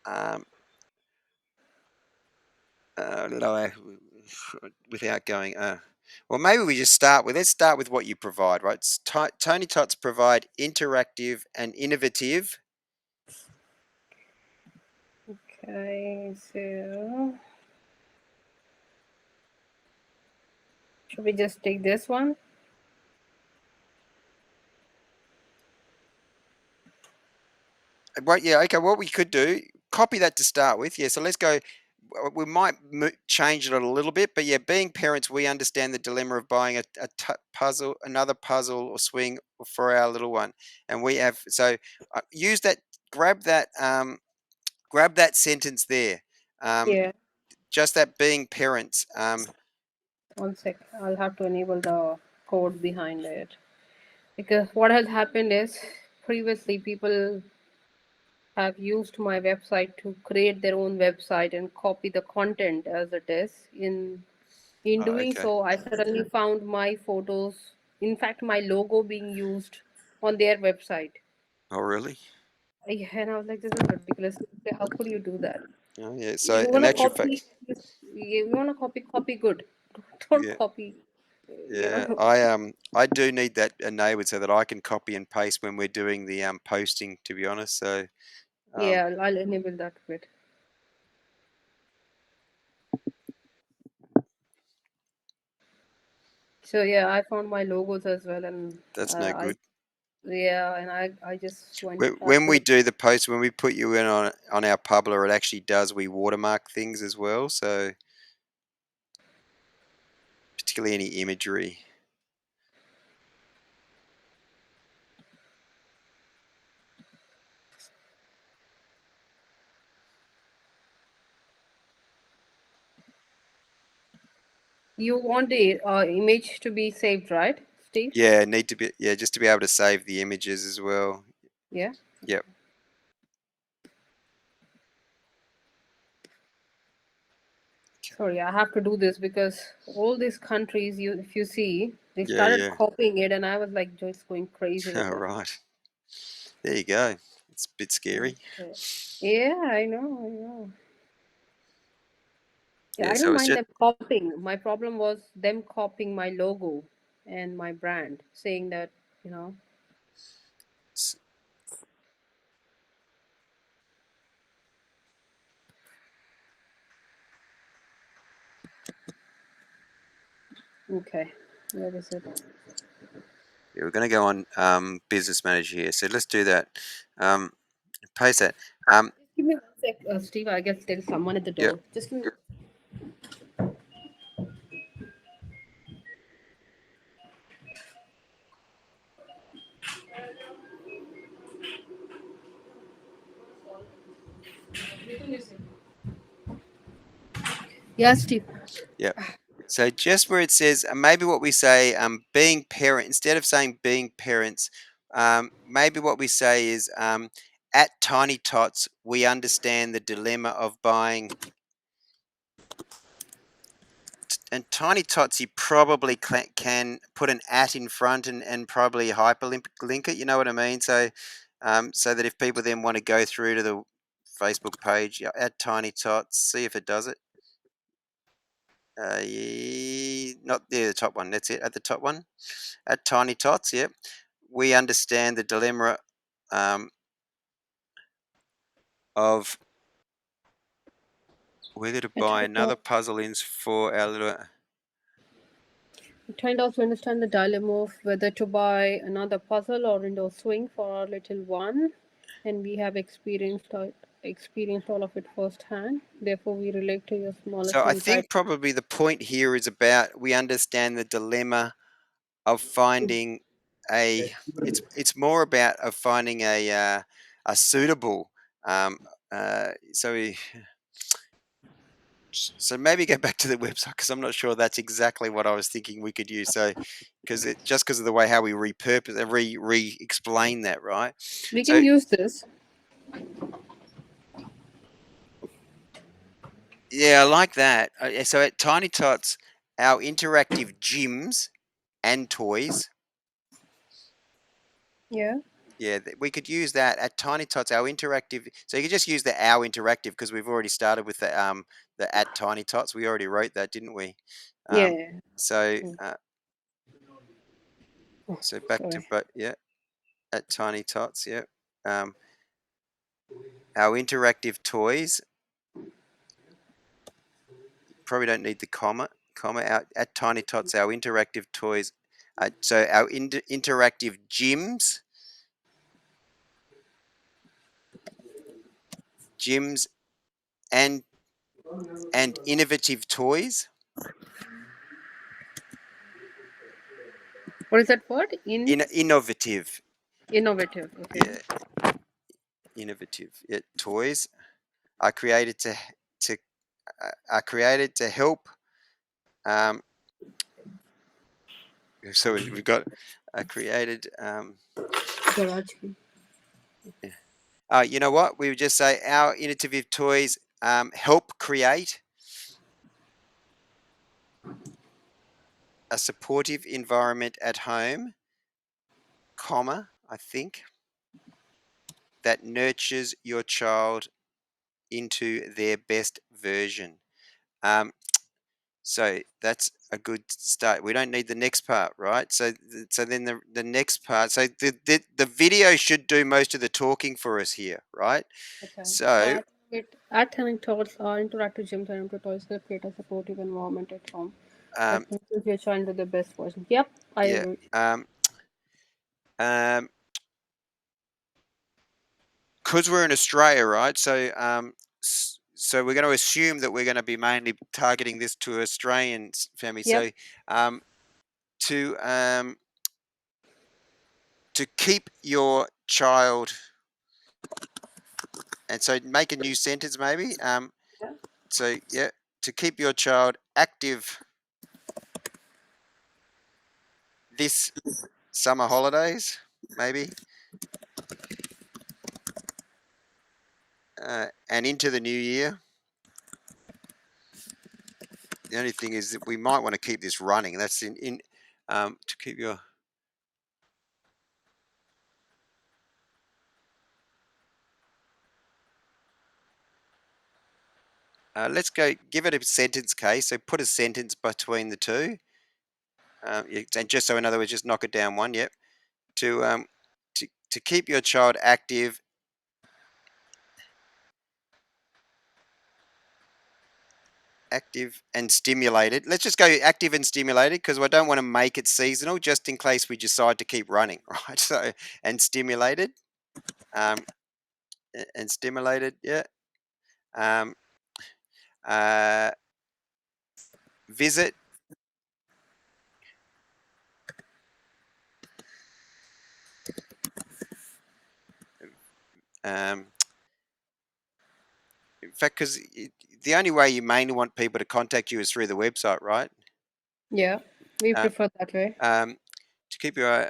Um, no, without going. Well, maybe we just start with. Let's start with what you provide, right? Tiny Tots provide interactive and innovative. Okay, so should we just take this one? Right, yeah, okay. What we could do, copy that to start with. Yeah, so let's go. We might change it a little bit, but yeah, being parents, we understand the dilemma of buying puzzle, another puzzle or swing for our little one, and we have so use that. Grab that. Grab that sentence there. Um, Yeah. just that being parents. 1 sec. I'll have to enable the code behind it. Because what has happened is previously people have used my website to create their own website and copy the content as it is. In Oh, doing okay. so, I suddenly found my photos, in fact, my logo being used on their website. Oh, really? And I was like, this is ridiculous. How could you do that? Oh, yeah. So, You in wanna actual copy, fact, you wanna copy good. Don't yeah, copy, you yeah. know. I do need that enabled so that I can copy and paste when we're doing the posting. To be honest, so um, Yeah, I'll enable that bit. So yeah, I found my logos as well, and that's no I good. yeah, and I just went When we absolutely. do the post, when we put you in on our Publer, it actually does. We watermark things as well, so particularly any imagery. You want the image to be saved, right, Steve? Yeah, need to be just to be able to save the images as well. Yeah. Yep. Sorry, I have to do this because all these countries, if you see, they Yeah, started yeah. copying it, and I was like just going crazy with All it. right. There you go. It's a bit scary. Okay. Yeah, I know, I know. Yeah, Yeah. I don't So it's mind just them copying. My problem was them copying my logo and my brand, saying that, you know. Okay, where is it? yeah, we're going to go on business manager here. So let's do that. Um, paste that. Just give me 1 sec, Steve. I guess there's someone at the Yep. door. Just give me. Yeah, Steve. Yep. So just where it says, maybe what we say, being parent, instead of saying being parents, maybe what we say is, at Tiny Tots, we understand the dilemma of buying. And Tiny Tots, you probably can put an at in front and probably hyperlink it. You know what I mean? So, so that if people then want to go through to the Facebook page, yeah, at Tiny Tots, see if it does it. Not there, the top one. That's it. At the top one, at Tiny Tots. Yep, we understand the dilemma um, of whether to At buy the another top. puzzle ins for our little. Trying to also understand the dilemma of whether to buy another puzzle or indoor swing for our little one, and we have experienced all of it firsthand. Therefore, we relate to your So smallest I anxiety. think probably the point here is about we understand the dilemma of finding a. It's more about of finding a suitable. Um, so so maybe go back to the website because I'm not sure that's exactly what I was thinking we could use. So because it just because of the way how we repurpose re explain that, right? We can So use this. yeah, I like that. So at Tiny Tots, our interactive gyms and toys. Yeah. Yeah, we could use that at Tiny Tots. Our interactive. So you could just use the our interactive because we've already started with the at Tiny Tots. We already wrote that, didn't we? Um, Yeah. so Mm. Oh, so back to sorry. but yeah at Tiny Tots. Yeah. Um, our interactive toys. Probably don't need the comma out at Tiny Tots. Our interactive toys. So our interactive gyms and innovative toys. What is that word? Innovative. Innovative. Okay. Yeah, innovative. Yeah, toys are created to are created to help. Um, so we've got created. Garage. Yeah. You know what? We would just say our innovative toys help create a supportive environment at home, comma, I think, that nurtures your child into their best version. Um, so that's a good start. We don't need the next part, right? So then the next part. So the video should do most of the talking for us here, right? Okay. So So at Tinnitots, our interactive gyms and indoor toys help create a supportive environment at home that um, nurtures your child to the best version. Yep, I yeah, agree. um, because we're in Australia, right? So so we're going to assume that we're going to be mainly targeting this to Australian families. Yep. So to to keep your child, and so make a new sentence maybe. Yeah. So yeah, to keep your child active this summer holidays, maybe, and into the new year. The only thing is that we might want to keep this running. That's in to keep your. Let's go give it a sentence case. So put a sentence between the two, and just so in other words, just knock it down one. Yep. To to keep your child active and stimulated. Let's just go active and stimulated because I don't want to make it seasonal, just in case we decide to keep running, right? So and stimulated, um, and stimulated, yeah. Um, uh, visit, um, in fact, because the only way you mainly want people to contact you is through the website, right? Yeah. We Um, prefer that way. to keep your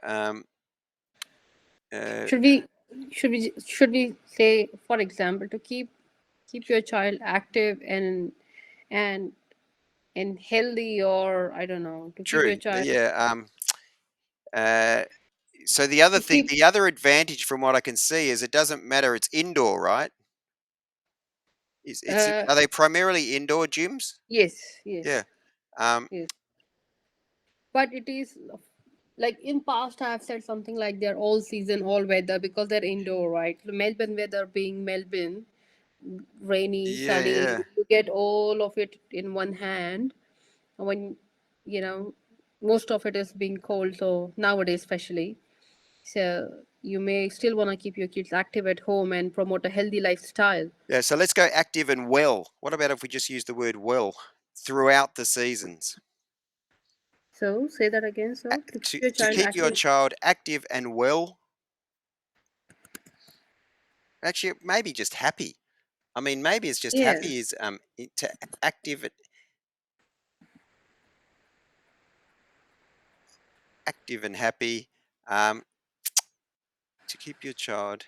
uh, Should we should we say, for example, to keep your child active and and healthy, or I don't know, to keep your true, child yeah. Uh, so the other to thing, keep the other advantage from what I can see is it doesn't matter. It's indoor, right? uh Are they primarily indoor gyms? yes, Yeah. yes, Um, yes. But it is like in past I have said something like they're all season, all weather, because they're indoor, right? Melbourne weather being Melbourne, rainy, yeah, sunny, yeah. you get all of it in one hand when you know. most of it is being cold, so nowadays especially. So you may still want to keep your kids active at home and promote a healthy lifestyle. Yeah, so let's go active and well. What about if we just use the word well throughout the seasons? So say that again, sir. To keep your To child keep your active. child active and well, actually, maybe just happy. I mean, maybe it's just Yeah. happy is to active, active and happy. Um, to keep your child.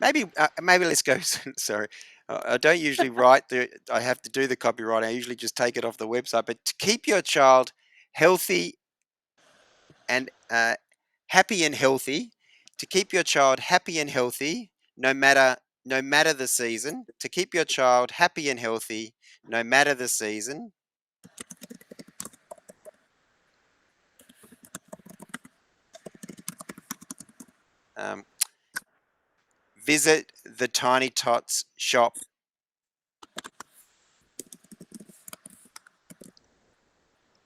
Maybe let's go. Sorry, I don't usually write the. I have to do the copyright. I usually just take it off the website. But to keep your child healthy and happy and healthy, to keep your child happy and healthy, no matter the season. To keep your child happy and healthy, no matter the season. Um, visit the Tiny Tots shop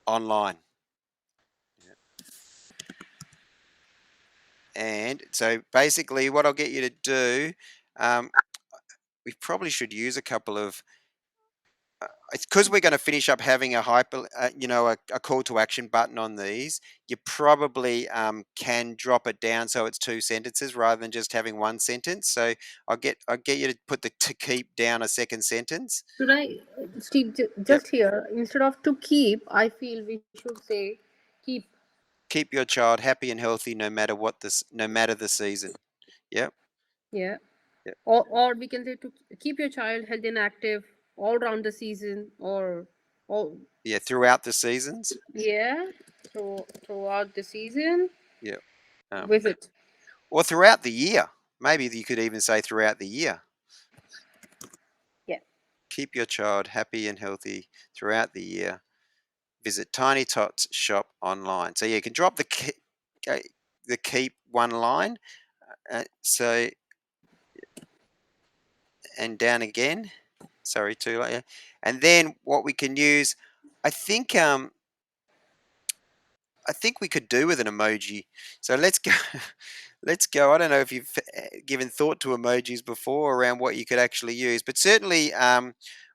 online. And so basically, what I'll get you to do, um, we probably should use a couple of. It's because we're going to finish up having a a call to action button on these. You probably can drop it down so it's two sentences rather than just having one sentence. So I'll get you to put the to keep down a second sentence. Should I, Steve, Yep. just here, instead of to keep, I feel we should say keep. Keep your child happy and healthy no matter the season. Yep. Yeah. Yep. Or we can say to keep your child healthy and active all around the season, or all, Yeah. Throughout the seasons. yeah, throughout the season. Yep. Um, Visit. or throughout the year. Maybe you could even say throughout the year. Yeah. Keep your child happy and healthy throughout the year. Visit Tiny Tots shop online. So yeah, you can drop the keep one line. So and down again. Sorry, too late. Yeah. And then what we can use, I think I think we could do with an emoji. So let's go. Let's go. I don't know if you've given thought to emojis before around what you could actually use, but certainly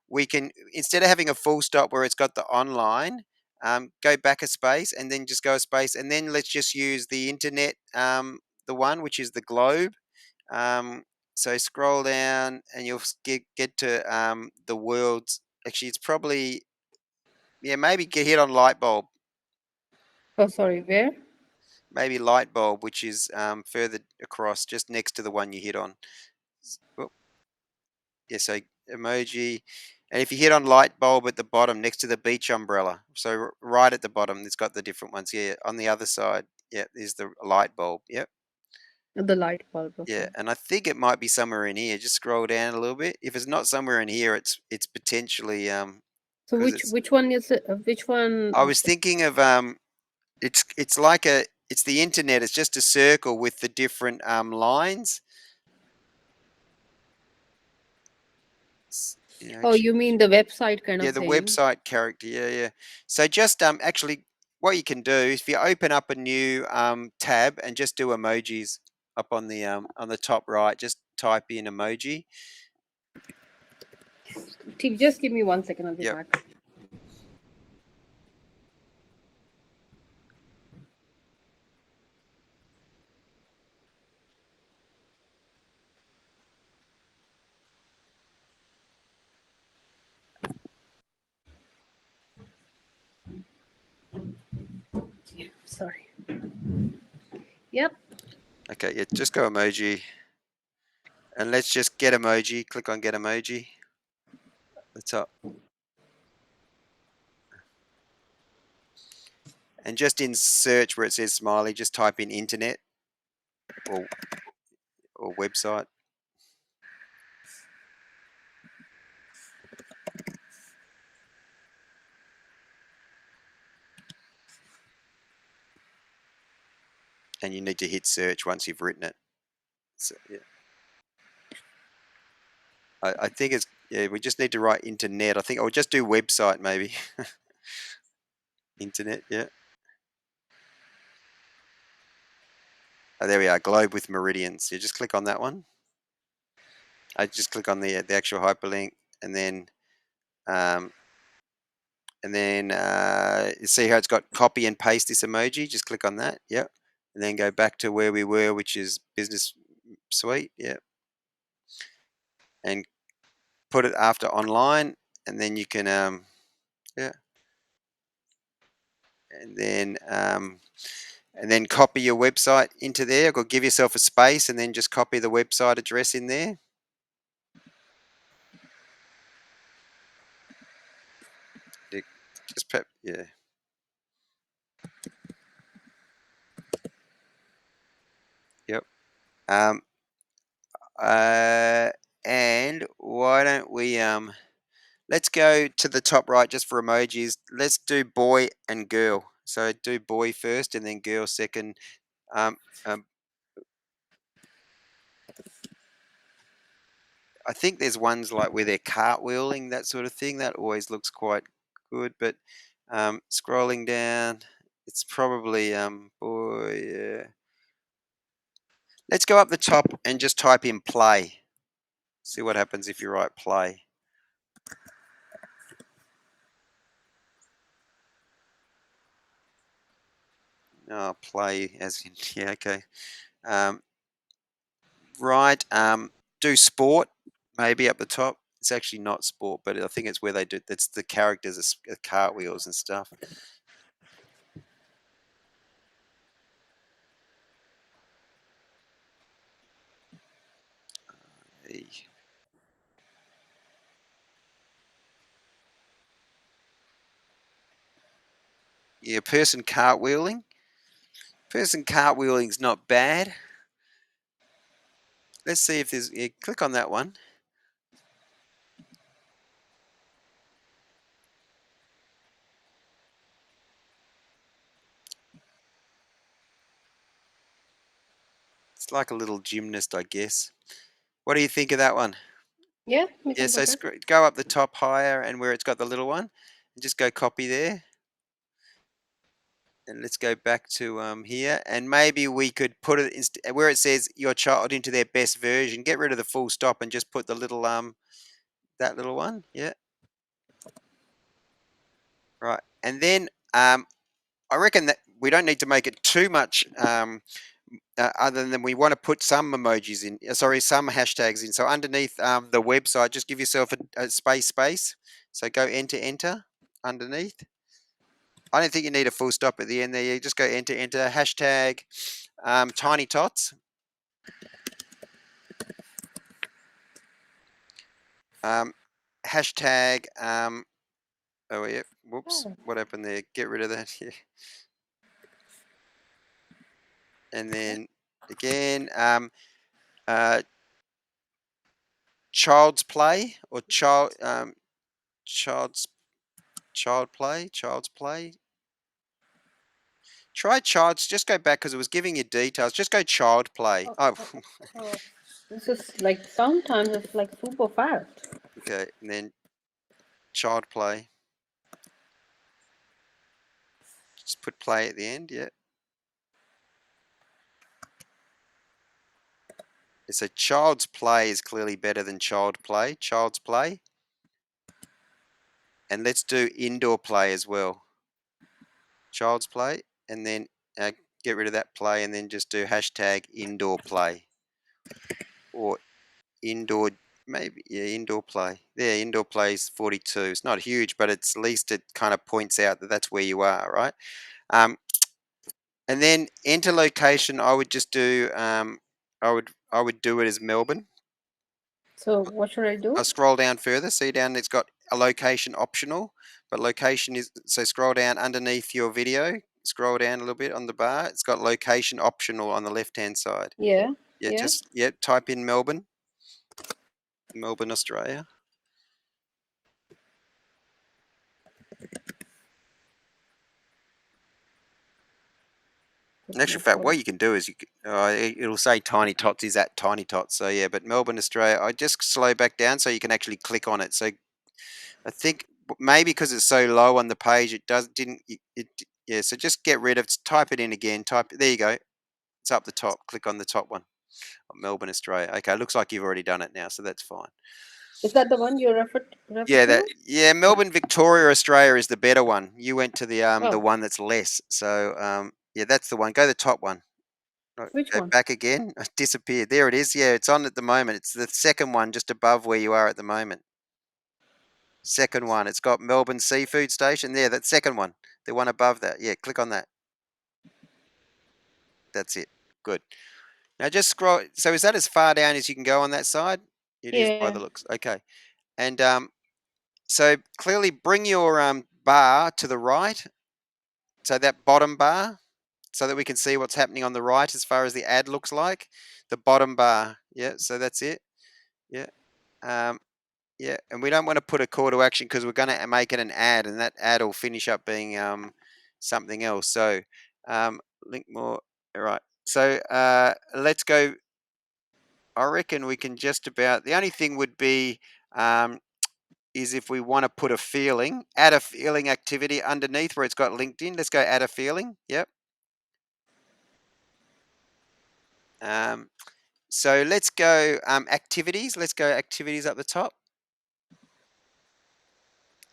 we can, instead of having a full stop where it's got the online, go back a space and then just go a space, and then let's just use the internet, the one which is the globe. Um, so scroll down and you'll get to the world's. Actually, it's probably, yeah, maybe get hit on light bulb. Oh, sorry, where? Maybe light bulb, which is further across, just next to the one you hit on. Oh, yeah, so emoji. And if you hit on light bulb at the bottom, next to the beach umbrella, so right at the bottom, it's got the different ones. Yeah, on the other side, yeah, is the light bulb. Yep. The light bulb. Yeah, Okay. and I think it might be somewhere in here. Just scroll down a little bit. If it's not somewhere in here, it's potentially So because it's. which one is which I one? was thinking of it's like it's the internet. It's just a circle with the different lines. You know, Oh, you mean the website kind yeah, of the thing? website character. Yeah, yeah. So just actually, what you can do is if you open up a new tab and just do emojis up on the top right, just type in emoji. Just give me 1 second. I'll be Yep. back. Sorry. Yep. Okay. Yeah. Just go emoji, and let's just get emoji. Click on get emoji. The top, and just in search where it says smiley, just type in internet or website, and you need to hit search once you've written it. So, yeah. I think it's, yeah, we just need to write internet. I think I'll just do website maybe. Internet, yeah. Oh, there we are, globe with meridians. You just click on that one. I just click on the actual hyperlink, and then um, you see how it's got copy and paste this emoji. Just click on that, yep, and then go back to where we were, which is business suite, yep, and put it after online, and then you can yeah, and then copy your website into there, or give yourself a space, and then just copy the website address in there. Just yeah. Yep. Um, and why don't we let's go to the top right just for emojis. Let's do boy and girl. So do boy first and then girl second. Um, um, I think there's ones like where they're cartwheeling, that sort of thing. That always looks quite good. But scrolling down, it's probably boy. Yeah. Let's go up the top and just type in play. See what happens if you write play. Oh, play as in, yeah, okay. Um, right, do sport, maybe up the top. It's actually not sport, but I think it's where they do, that's the characters are cartwheels and stuff. Yeah, person cartwheeling. Person cartwheeling is not bad. Let's see if there's, yeah, click on that one. It's like a little gymnast, I guess. What do you think of that one? Yeah, we Yeah, can so put it. go up the top higher and where it's got the little one, and just go copy there. And let's go back to here, and maybe we could put it where it says your child into their best version. Get rid of the full stop and just put the little that little one. Yeah, right. And then I reckon that we don't need to make it too much other than we want to put some emojis in. Sorry, some hashtags in. So underneath the website, just give yourself a space. So go enter underneath. I don't think you need a full stop at the end there. You just go enter hashtag Tinnitots. Hashtag oh yeah, whoops, Oh, what happened there? Get rid of that. Yeah. And then again uh, child's play, or child's child's play. Try child's, just go back because it was giving you details. Just go child play. oh, Oh, oh, oh. This is like sometimes it's like super fast. okay, and then child play. Just put play at the end. Yeah. So child's play is clearly better than child play. Child's play. And let's do indoor play as well. Child's play, and then get rid of that play, and then just do hashtag indoor play, or indoor, maybe, yeah, indoor play. There, indoor play is 42. It's not huge, but it's, at least it kind of points out that that's where you are, right? And then enter location. I would just do I would do it as Melbourne. So what should I do? I'll scroll down further. See down, it's got a location optional, but location is, so scroll down underneath your video. Scroll down a little bit on the bar. It's got location optional on the left hand side. Yeah, Yeah, yeah. just, yeah, type in Melbourne, Australia. In Put actual my fact, photo. what you can do is it'll say Tiny Tots is at Tiny Tots. So yeah, but Melbourne, Australia. I just slow back down so you can actually click on it. So I think maybe because it's so low on the page, it didn't. Yeah. So just get rid of. Type it in again. There you go. It's up the top. Click on the top one. Melbourne, Australia. Okay, looks like you've already done it now, so that's fine. Is that the one you refer Yeah, to? Melbourne, Victoria, Australia is the better one. You went to the Oh, one that's less. So yeah, that's the one. Go the top one. Right, which go one? back again. It disappeared. There it is. Yeah, it's on at the moment. It's the second one just above where you are at the moment. Second one. It's got Melbourne Seafood Station. There, that second one. The one above that. Yeah, click on that. That's it. Good. Now just scroll. So is that as far down as you can go on that side? It is by Yeah. the looks. Okay. And so clearly bring your bar to the right. So that bottom bar, so that we can see what's happening on the right as far as the ad looks like. The bottom bar. Yeah. So that's it. Yeah. Um, yeah. And we don't want to put a call to action because we're going to make it an ad, and that ad will finish up being something else. So link more. All right. So let's go. I reckon we can just about. The only thing would be is if we want to put a feeling, add a feeling activity underneath where it's got LinkedIn. Let's go add a feeling. Yep. Um, so let's go activities. Let's go activities up the top.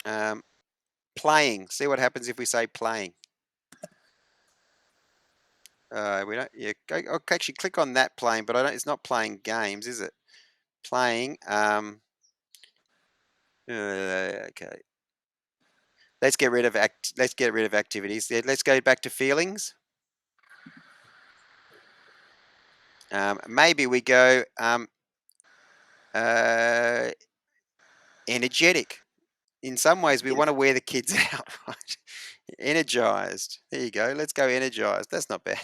Um, playing. See what happens if we say playing. We don't. Yeah. Okay, actually, click on that playing, but I don't. It's not playing games, is it? Playing. Okay. Let's get rid of Let's get rid of activities. Yeah, let's go back to feelings. Maybe we go uh, energetic. In some ways, we want to wear the kids out, right? Energized. There you go. Let's go energized. That's not bad.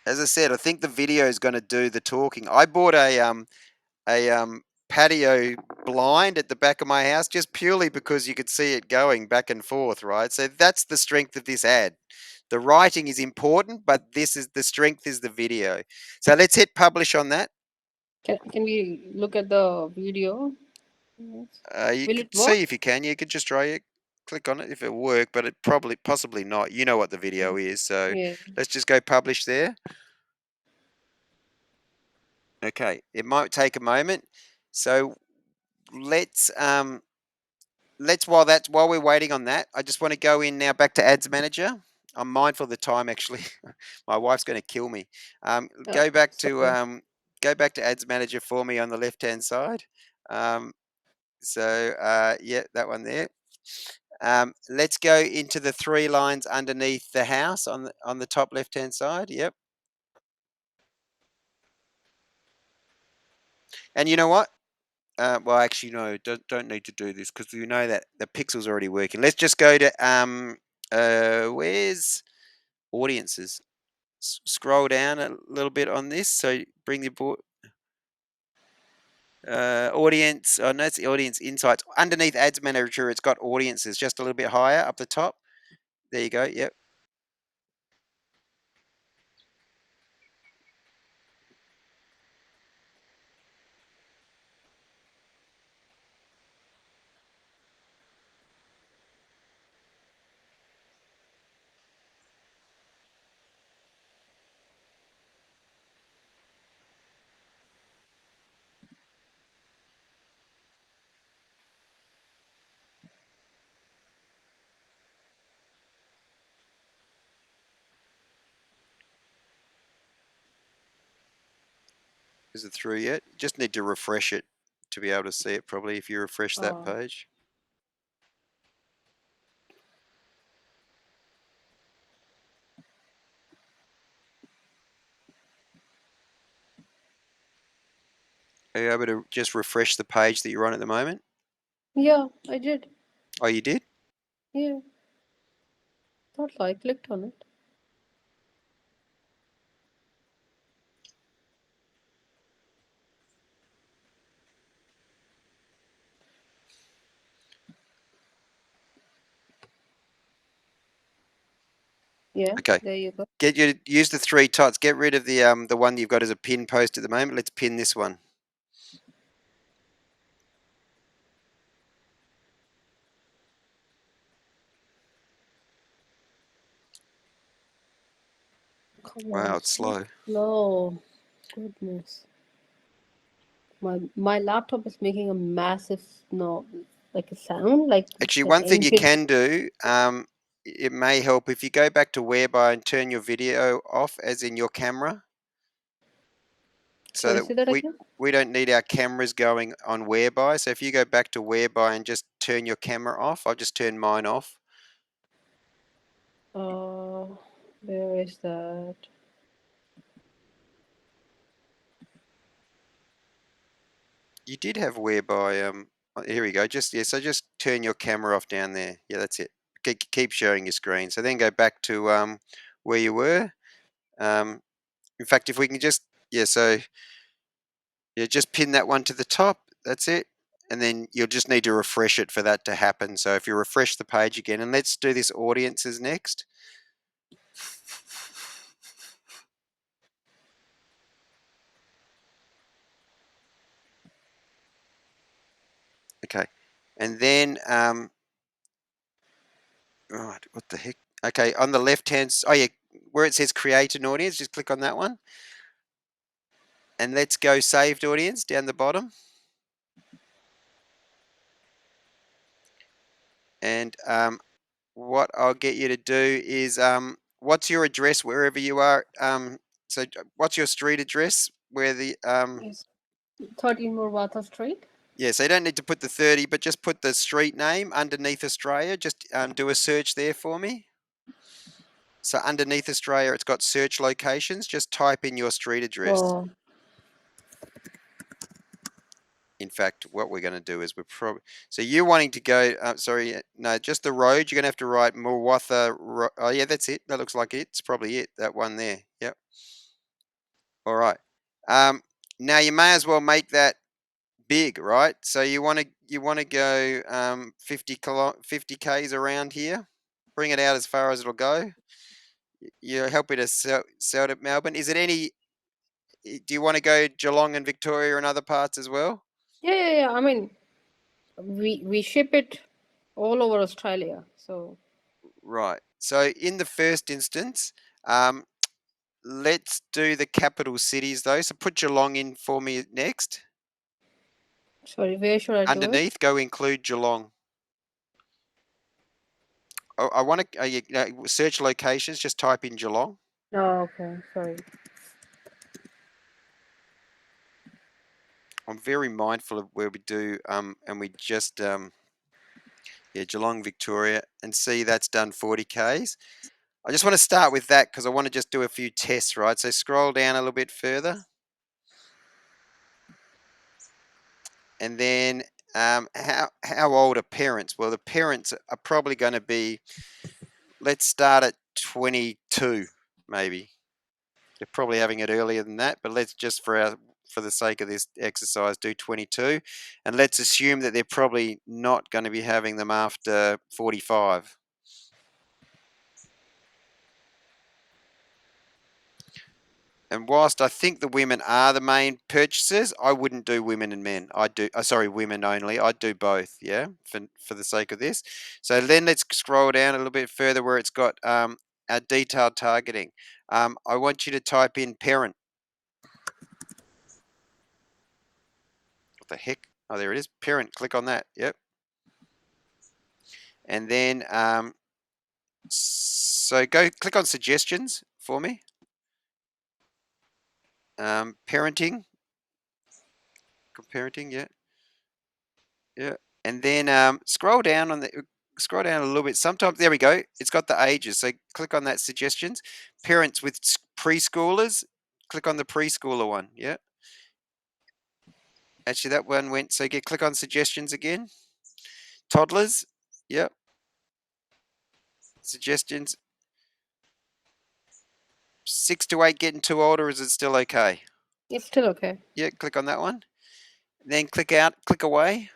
As I said, I think the video is going to do the talking. I bought a patio blind at the back of my house just purely because you could see it going back and forth, right? So that's the strength of this ad. The writing is important, but this is the strength is the video. So let's hit publish on that. Can we look at the video? Yes. You Will could it see work? if you can. You could just try it. Click on it if it worked, but it possibly not. You know what the video is, so Yeah. let's just go publish there. Okay, it might take a moment. So let's while we're waiting on that, I just want to go in now back to Ads Manager. I'm mindful of the time actually. My wife's going to kill me. Oh, sorry. Go back to Ads Manager for me on the left hand side. Um, yeah, that one there. Let's go into the 3 lines underneath the house on the top left hand side. Yep. And you know what? Well, actually, no. Don't need to do this because you know that the pixel's already working. Let's just go to where's audiences? Scroll down a little bit on this. So bring the board. Audience. Oh no, it's the audience insights underneath Ads Manager. It's got audiences just a little bit higher up the top. There you go. Yep. Is it through yet? Just need to refresh it to be able to see it probably if you refresh that Oh, page. Are you able to just refresh the page that you're on at the moment? yeah, I did. Oh, you did? Yeah, thought so. I clicked on it. Yeah, Okay. there you go. Use the 3 dots. Get rid of the one you've got as a pin post at the moment. Let's pin this one. Come Wow, on, it's so slow. slow. Goodness. My laptop is making a massive no like a sound Actually, like one thing you engine. can do, it may help if you go back to Whereby and turn your video off, as in your camera, so Sorry, that say that again. we don't need our cameras going on Whereby. So if you go back to Whereby and just turn your camera off, I'll just turn mine off. Uh, where is that? You did have Whereby. Here we go. So just turn your camera off down there. Yeah, that's it. Keep showing your screen. So then go back to where you were. Um, in fact, if we can just so just pin that one to the top. That's it. And then you'll just need to refresh it for that to happen. So if you refresh the page again, and let's do this audiences next. Okay, and then right, what the heck? Okay, on the left hand, oh yeah, where it says create an audience, just click on that one, and let's go saved audience down the bottom. And what I'll get you to do is, what's your address wherever you are? So what's your street address? Where the It's 13 more Watha Street. Yeah, so you don't need to put the 30, but just put the street name underneath Australia. Just do a search there for me. So underneath Australia, it's got search locations. Just type in your street address. Oh, In fact, what we're going to do is so you're wanting to go, sorry, no, just the road. You're going to have to write Mawatha. Oh, yeah, that's it. That looks like it. It's probably it, that one there. Yep. All right. Now you may as well make that big, right? So you want to go 50 k's around here. Bring it out as far as it'll go. You're helping to sell to Melbourne. Is it any? Do you want to go Geelong and Victoria and other parts as well? yeah. I mean, we ship it all over Australia. So Right. So in the first instance, um, let's do the capital cities though. So put Geelong in for me next. sorry, where should I do it? Underneath, go include Geelong. Oh, I want to search locations. Just type in Geelong. Oh, okay. Sorry. I'm very mindful of where we do, and we just Geelong, Victoria, and see that's done 40 k's. I just want to start with that because I want to just do a few tests, right? So scroll down a little bit further, and then how old are parents? Well, the parents are probably going to be. Let's start at 22, maybe. They're probably having it earlier than that, but let's just for the sake of this exercise do 22, and let's assume that they're probably not going to be having them after 45. And whilst I think the women are the main purchasers, I wouldn't do women and men. I'd do, sorry, women only. I'd do both, yeah, for the sake of this. So then let's scroll down a little bit further where it's got our detailed targeting. I want you to type in parent. What the heck? Oh, there it is. Parent. Click on that. Yep. And then, so go click on suggestions for me. Parenting. Parenting, yeah. Yeah. And then scroll down a little bit. Sometimes there we go. It's got the ages. So click on that suggestions. Parents with preschoolers. Click on the preschooler one. Yeah. Actually, that one went. So click on suggestions again. Toddlers. Yep. Suggestions. 6 to 8 getting too old, or is it still okay? It's still okay. Yeah. Click on that one. Then click out. Click away.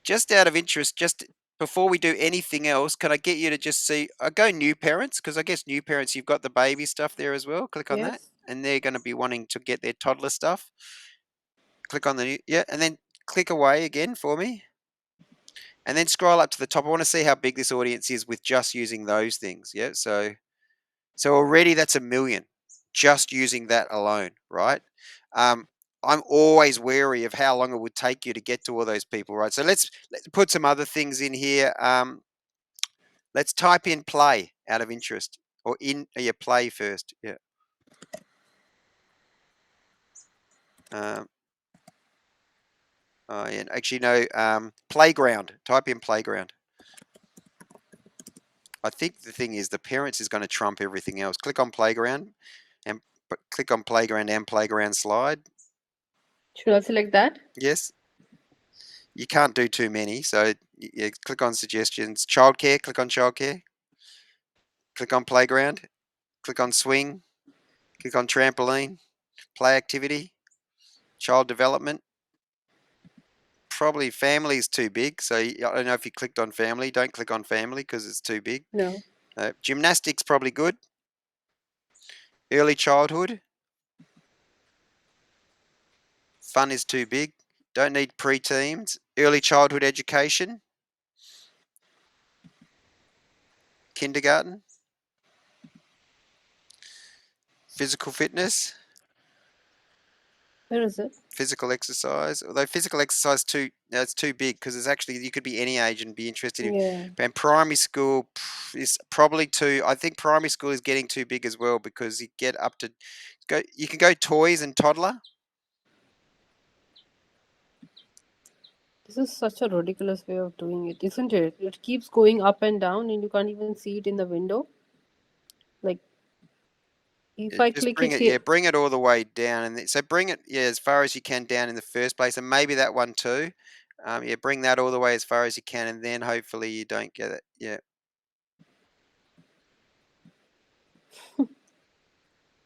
Just out of interest, just before we do anything else, can I get you to just see, go new parents, because I guess new parents, you've got the baby stuff there as well. Click on that. Yes. And they're going to be wanting to get their toddler stuff. Click on the new, yeah, and then click away again for me. And then scroll up to the top. I want to see how big this audience is with just using those things. Yeah, so already that's 1 million just using that alone, right? I'm always wary of how long it would take you to get to all those people, right? So let's put some other things in here. Let's type in play out of interest, or in yeah, play first. Yeah. Um, oh, yeah. Actually, no. Playground. Type in playground. I think the thing is the parents is going to trump everything else. Click on playground, and click on playground and playground slide. Should I select that? Yes. You can't do too many, so you click on suggestions. Childcare. Click on childcare. Click on playground. Click on swing. Click on trampoline. Play activity. Child development. Probably family is too big, so I don't know if you clicked on family. Don't click on family because it's too big. No. Gymnastics probably good. Early childhood. Fun is too big. Don't need pre-teens. Early childhood education. Kindergarten. Physical fitness. Where is it? Physical exercise. Although physical exercise too, no, it's too big because it's actually you could be any age and be interested in. Yeah. And primary school is probably too. I think primary school is getting too big as well because you get up to go. You can go toys and toddler. This is such a ridiculous way of doing it, isn't it? It keeps going up and down, and you can't even see it in the window. Like, if I Just click bring it it, here, yeah, bring it all the way down, and so bring it, yeah, as far as you can down in the first place, and maybe that one too. Yeah, bring that all the way as far as you can, and then hopefully you don't get it. Yeah,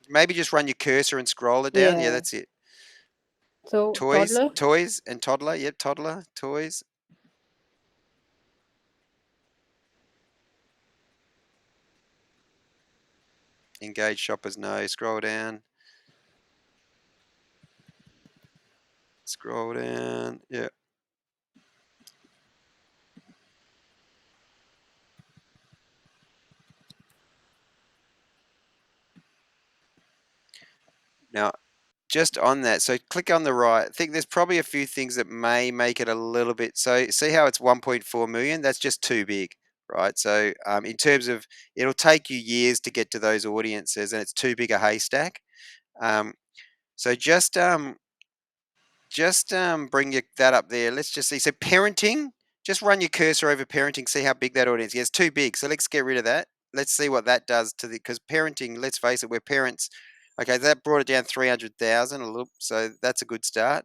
maybe just run your cursor and scroll it down. Yeah, yeah. that's it. So Toys, toddler. toys, and toddler. Yep, toddler, toys. Engage shoppers. No, scroll down. Scroll down. Yeah. Now, just on that, so click on the right. I think there's probably a few things that may make it a little bit. So see how it's 1.4 million? That's just too big, right? So in terms of, it'll take you years to get to those audiences, and it's too big a haystack. Um, so just bring that up there. Let's just see. So parenting, just run your cursor over parenting, see how big that audience is. It's too big, so let's get rid of that. Let's see what that does to the, because parenting, let's face it, we're parents. Okay, that brought it down 300,000 a little, so that's a good start.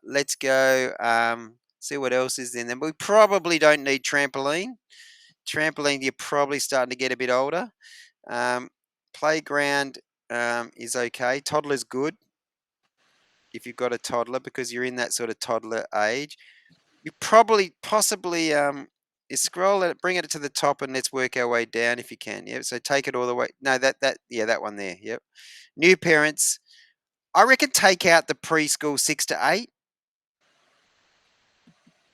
Let's go see what else is in there. We probably don't need trampoline. Trampoline, you're probably starting to get a bit older. Playground is okay. Toddler's good if you've got a toddler because you're in that sort of toddler age. You probably possibly you scroll it, bring it to the top, and let's work our way down if you can. Yeah, so take it all the way. No, that yeah, that one there. Yep. New parents, I reckon take out the preschool 6 to 8.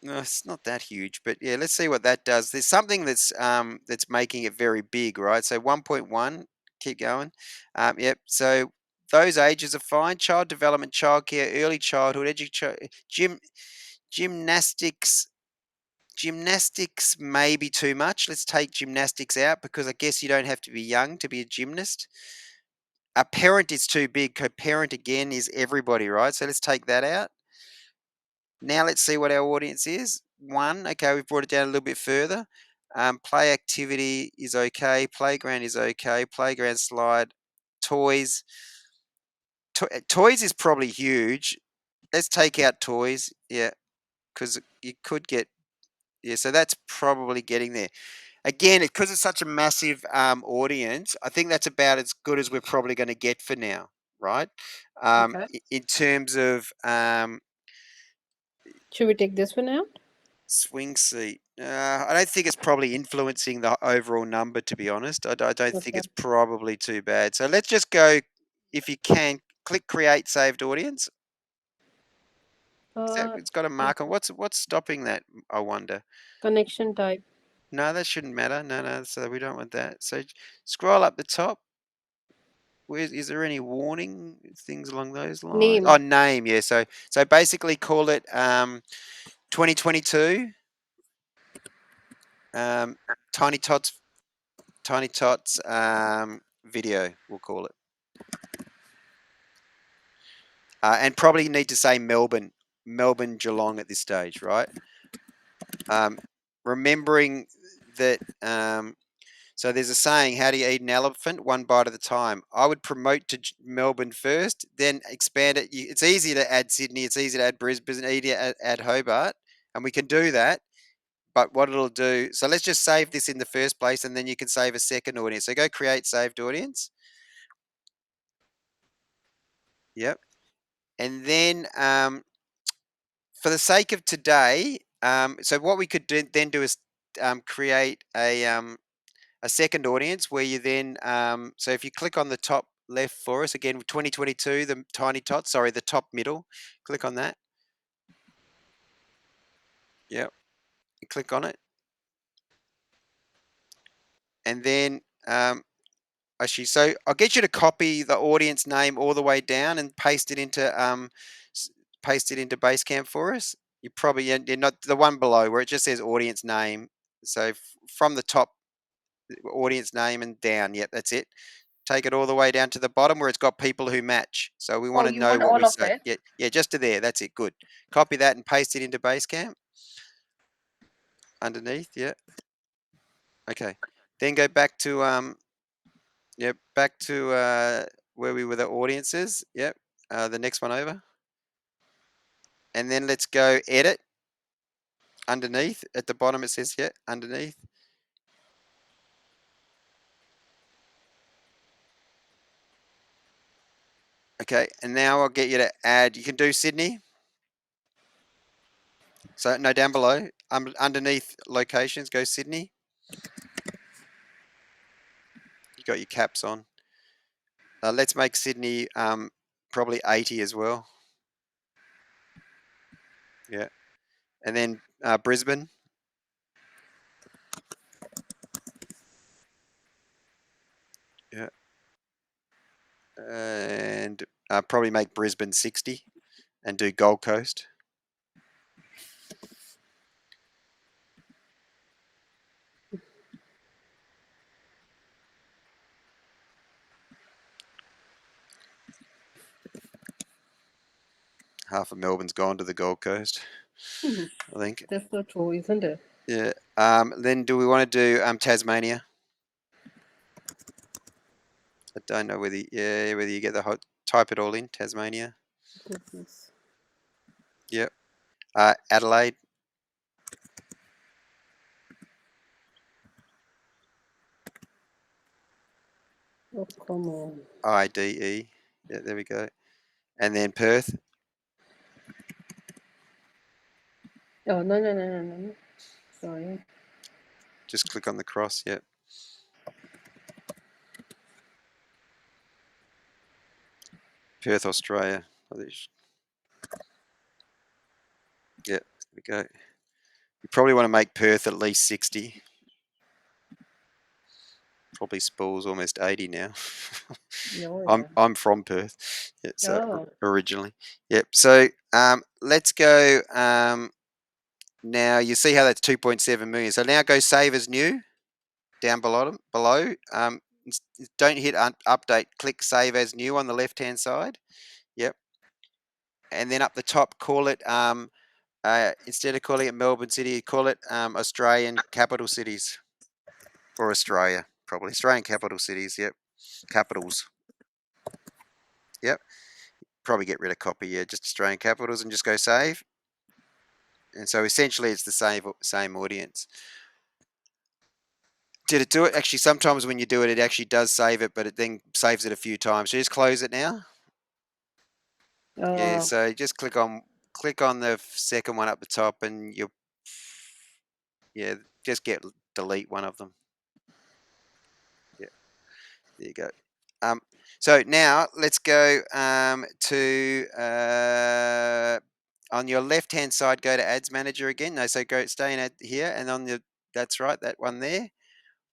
No, it's not that huge, but yeah, let's see what that does. There's something that's making it very big, right? So 1.1, keep going. Yep. So those ages are fine. Child development, childcare, early childhood, gymnastics. Gymnastics may be too much. Let's take gymnastics out because I guess you don't have to be young to be a gymnast. A parent is too big. Co-parent again is everybody, right? So let's take that out. Now let's see what our audience is. One, okay, we've brought it down a little bit further. Play activity is okay. Playground is okay. Playground slide. Toys. Toys is probably huge. Let's take out toys. Yeah, because you could get, yeah, so that's probably getting there. Again, because it's such a massive audience, I think that's about as good as we're probably going to get for now, right? Okay. In terms of Should we take this one out? Swing seat. I don't think it's probably influencing the overall number, to be honest. I don't think Okay. it's probably too bad. So let's just go, if you can, click create saved audience. Uh, It's got a mark on. What's stopping that, I wonder? Connection type. No, that shouldn't matter. No, so we don't want that. So scroll up the top. Is there any warning things along those lines? Name. Oh, name, yeah. So basically call it 2022 Tiny Tots video, we'll call it. And probably need to say Melbourne Geelong at this stage, right? Remembering that, so there's a saying, how do you eat an elephant? One bite at a time. I would promote to Melbourne first, then expand it. It's easy to add Sydney, it's easy to add Brisbane, easy to add Hobart, and we can do that. But what it'll do, so let's just save this in the first place, and then you can save a second audience. So go create saved audience. Yep. And then for the sake of today, so what we could then do is create a second audience where you then, so if you click on the top left for us, again, 2022, the Tiny Tots, sorry, the top middle, click on that. Yep. You click on it. And then, actually, so I'll get you to copy the audience name all the way down and paste it into Basecamp for us. You probably, you're not the one below where it just says audience name. So from the top, audience name and down. Yep, that's it. Take it all the way down to the bottom where it's got people who match. So we Oh, want to you know want what all we of say. it? Yeah, just to there. That's it. Good. Copy that and paste it into Basecamp underneath. Yeah. Okay. Then go back to back to where we were, the audiences. Yep. The next one over. And then let's go edit underneath. At the bottom it says, yeah, underneath. Okay, and now I'll get you to add, you can do Sydney. So no, down below, underneath locations, go Sydney. You got your caps on. Let's make Sydney probably 80 as well. Yeah, and then Brisbane. Yeah, and probably make Brisbane 60 and do Gold Coast. Half of Melbourne's gone to the Gold Coast, I think. That's so true, isn't it? Yeah. Then do we want to do Tasmania? I don't know whether you get the hot, type it all in Tasmania. Goodness. Yep. Adelaide. Oh, come on. IDE. Yeah, there we go. And then Perth. Oh, no. Sorry. Just click on the cross. Yep. Perth, Australia. Yep. There we go. You probably want to make Perth at least 60. Probably Spool's almost 80 now. Oh, I'm yeah. I'm from Perth. Yeah, so Oh, originally. Yep. So let's go. Now you see how that's 2.7 million. So now go save as new down below. Don't hit update. Click save as new on the left hand side. Yep. And then up the top, call it instead of calling it Melbourne City, call it Australian capital cities, or Australia probably Australian capital cities. Yep. Capitals. Yep. Probably get rid of copy. Yeah, just Australian capitals and just go save. And so essentially, it's the same audience. Did it do it? Actually, sometimes when you do it, it actually does save it, but it then saves it a few times. So just close it now. Yeah. uh, So just click on the second one up the top, and you'll Yeah, just delete one of them. Yeah, there you go. So now let's go to on your left hand side, go to Ads Manager again. No, so stay in here, and on the that's right, that one there.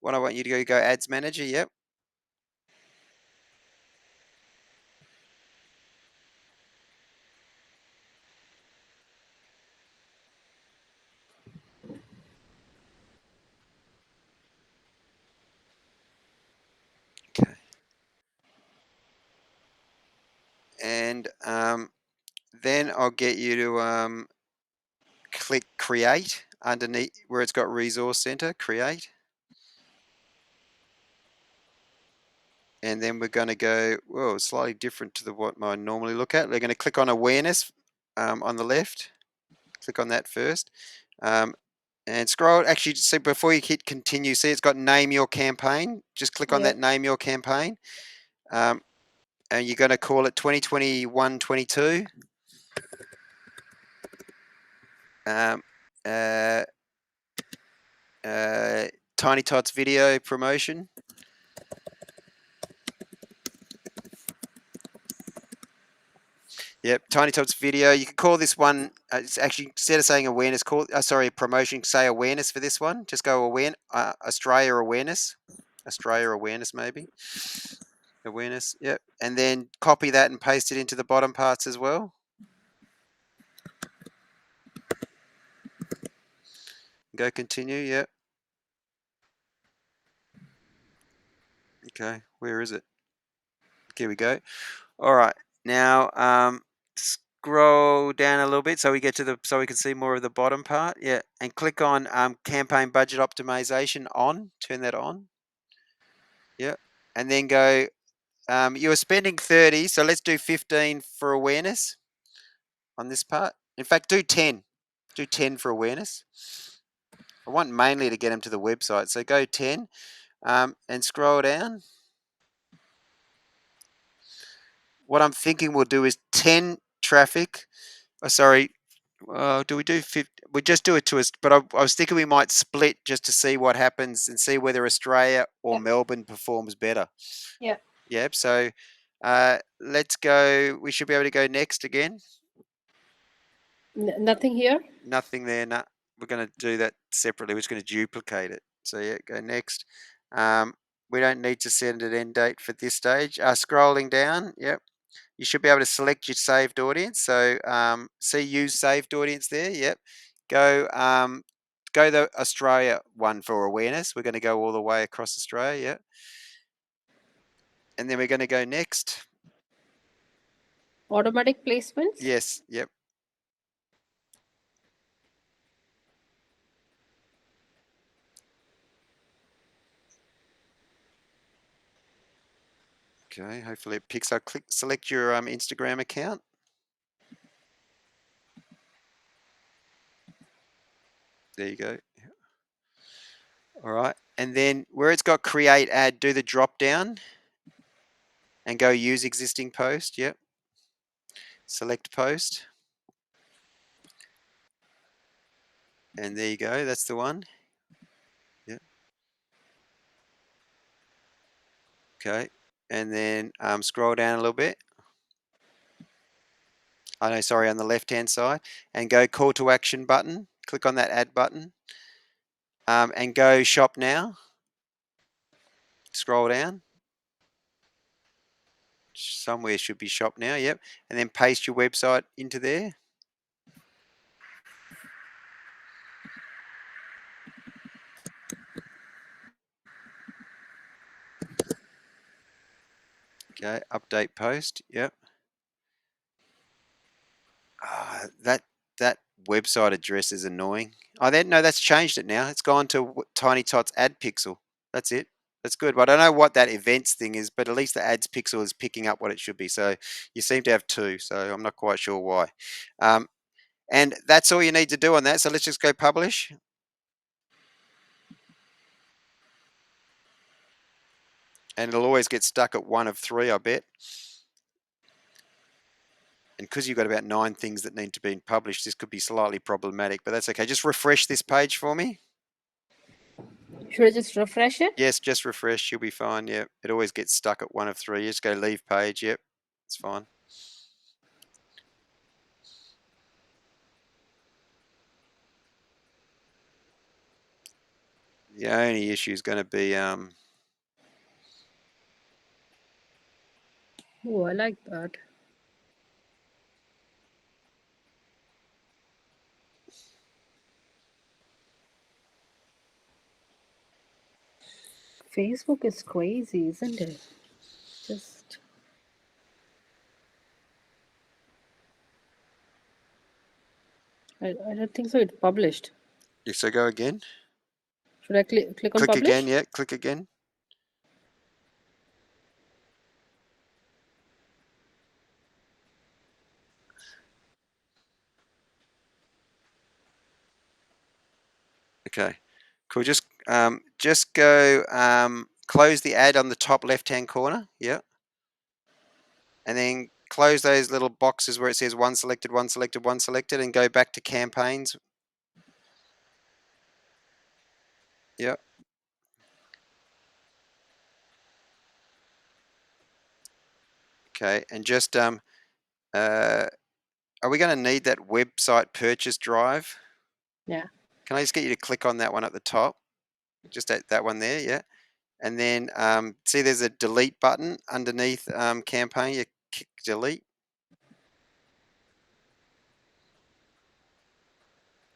What I want you to go Ads Manager. Yep. Okay. And then I'll get you to click Create underneath where it's got Resource Center. Create. And then we're going to go, whoa, slightly different to what I normally look at. We're going to click on Awareness on the left. Click on that first. And scroll, actually, so before you hit continue, see it's got Name Your Campaign. Just click on Yeah. that Name Your Campaign. And you're going to call it 2021-22. Uh, Tinnitots Video Promotion. Yep, Tinnitots Video. You can call this one, it's actually, instead of saying awareness, sorry, promotion, say awareness for this one. Just go Australia Awareness. Australia Awareness, maybe. Awareness, yep. And then copy that and paste it into the bottom parts as well. Go continue, yep. Okay, where is it? Here we go. All right, now scroll down a little bit so we get to so we can see more of the bottom part. Yeah, and click on campaign budget optimization on. Turn that on. Yep, and then go. You were spending 30, so let's do 15 for awareness on this part. In fact, do 10. Do 10 for awareness. I want mainly to get them to the website, so go 10 and scroll down. What I'm thinking we'll do is 10 traffic. Oh, sorry, do we do 50? We just do it to us, but I was thinking we might split just to see what happens and see whether Australia or Yeah. Melbourne performs better. Yeah. Yep, so let's go. We should be able to go next again. Nothing here? Nothing there. No, we're going to do that separately. We're just going to duplicate it. So yeah, go next. We don't need to send an end date for this stage. Scrolling down, yep. You should be able to select your saved audience. So see use saved audience there. Yep. Go the Australia one for awareness. We're going to go all the way across Australia. Yep. And then we're going to go next. Automatic placements? Yes. Yep. Okay. Hopefully it picks up. Select your Instagram account. There you go. All right. And then where it's got create ad, do the drop down and go use existing post. Yep. Select post. And there you go. That's the one. Yep. Okay. And then scroll down a little bit. Oh no, sorry, on the left hand side. And go call to action button. Click on that add button. And go shop now. Scroll down. Somewhere should be shop now. Yep. And then paste your website into there. Okay. Update post. Yep. That website address is annoying. Oh, no, that's changed it now. It's gone to Tinnitots Ad Pixel. That's it. That's good. But I don't know what that events thing is, but at least the ads pixel is picking up what it should be. So you seem to have two. So I'm not quite sure why. And that's all you need to do on that. So let's just go publish. And it'll always get stuck at one of three, I bet. And because you've got about 9 things that need to be published, this could be slightly problematic, but that's okay. Just refresh this page for me. Should I just refresh it? Yes, just refresh. You'll be fine. Yep. It always gets stuck at one of three. You just go leave page. Yep. It's fine. The only issue is going to be Oh, I like that. Facebook is crazy, isn't it? Just I don't think so. It's published. so go again. Should I click on Click again. publish? Yeah. Click again. Okay. Cool. Just go close the ad on the top left hand corner. Yeah. And then close those little boxes where it says one selected, one selected, one selected, and go back to campaigns. Yep. Okay. And just are we going to need that website purchase drive? Yeah. Can I just get you to click on that one at the top? Just that one there, yeah. And then see there's a delete button underneath campaign. You click delete.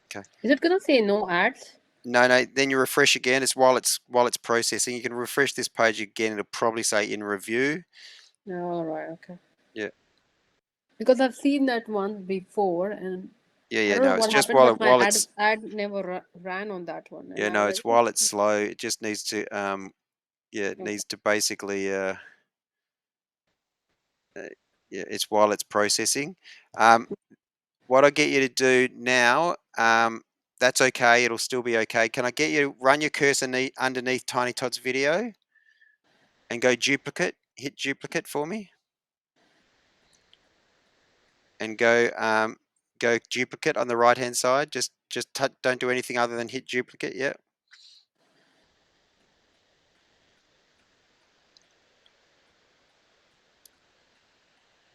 Okay. Is it gonna say no ads? No. Then you refresh again. It's while it's processing. You can refresh this page again. It'll probably say in review. All right. Okay. Yeah. Because I've seen that one before, and I Yeah. don't know No, it's what just happened, but my while ad it's ad never ran on that one, and yeah. I No, was like, it's oh, while it's slow. It just needs to it okay. needs to basically yeah. It's while it's processing. What I get you to do now, that's okay. It'll still be okay. Can I get you to run your cursor underneath Tinnitots video and go duplicate? Hit duplicate for me, and go duplicate on the right hand side. Just don't do anything other than hit duplicate. Yeah.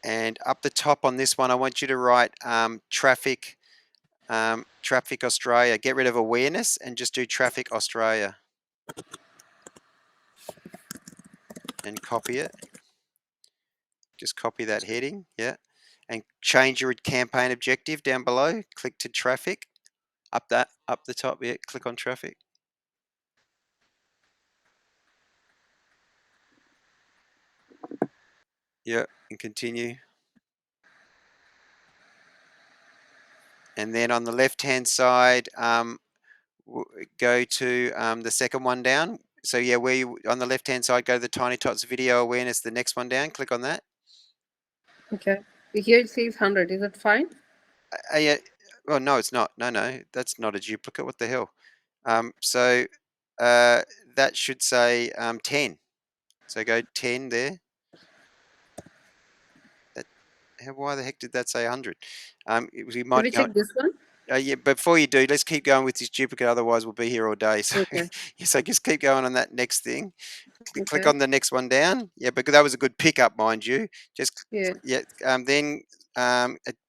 And up the top on this one, I want you to write traffic Australia. Get rid of awareness and just do traffic Australia and copy it. Just copy that heading, yeah. And change your campaign objective down below. Click to traffic. Up the top, yeah. Click on traffic. Yeah, and continue. And then on the left-hand side, go to the second one down. So yeah, where you on the left-hand side, go to the Tinnitots video awareness. The next one down. Click on that. Okay. Here it says 100. Is it fine? Yeah. Oh no, it's not. No, that's not a duplicate. What the hell? So that should say 10. So go 10 there. That, why the heck did that say 100? We Should might we go. check this one? Yeah, before you do, let's keep going with this duplicate. Otherwise, we'll be here all day. So, Okay. so just keep going on that next thing. Click Okay. on the next one down. Yeah, because that was a good pickup, mind you. Just Yeah. yeah. Then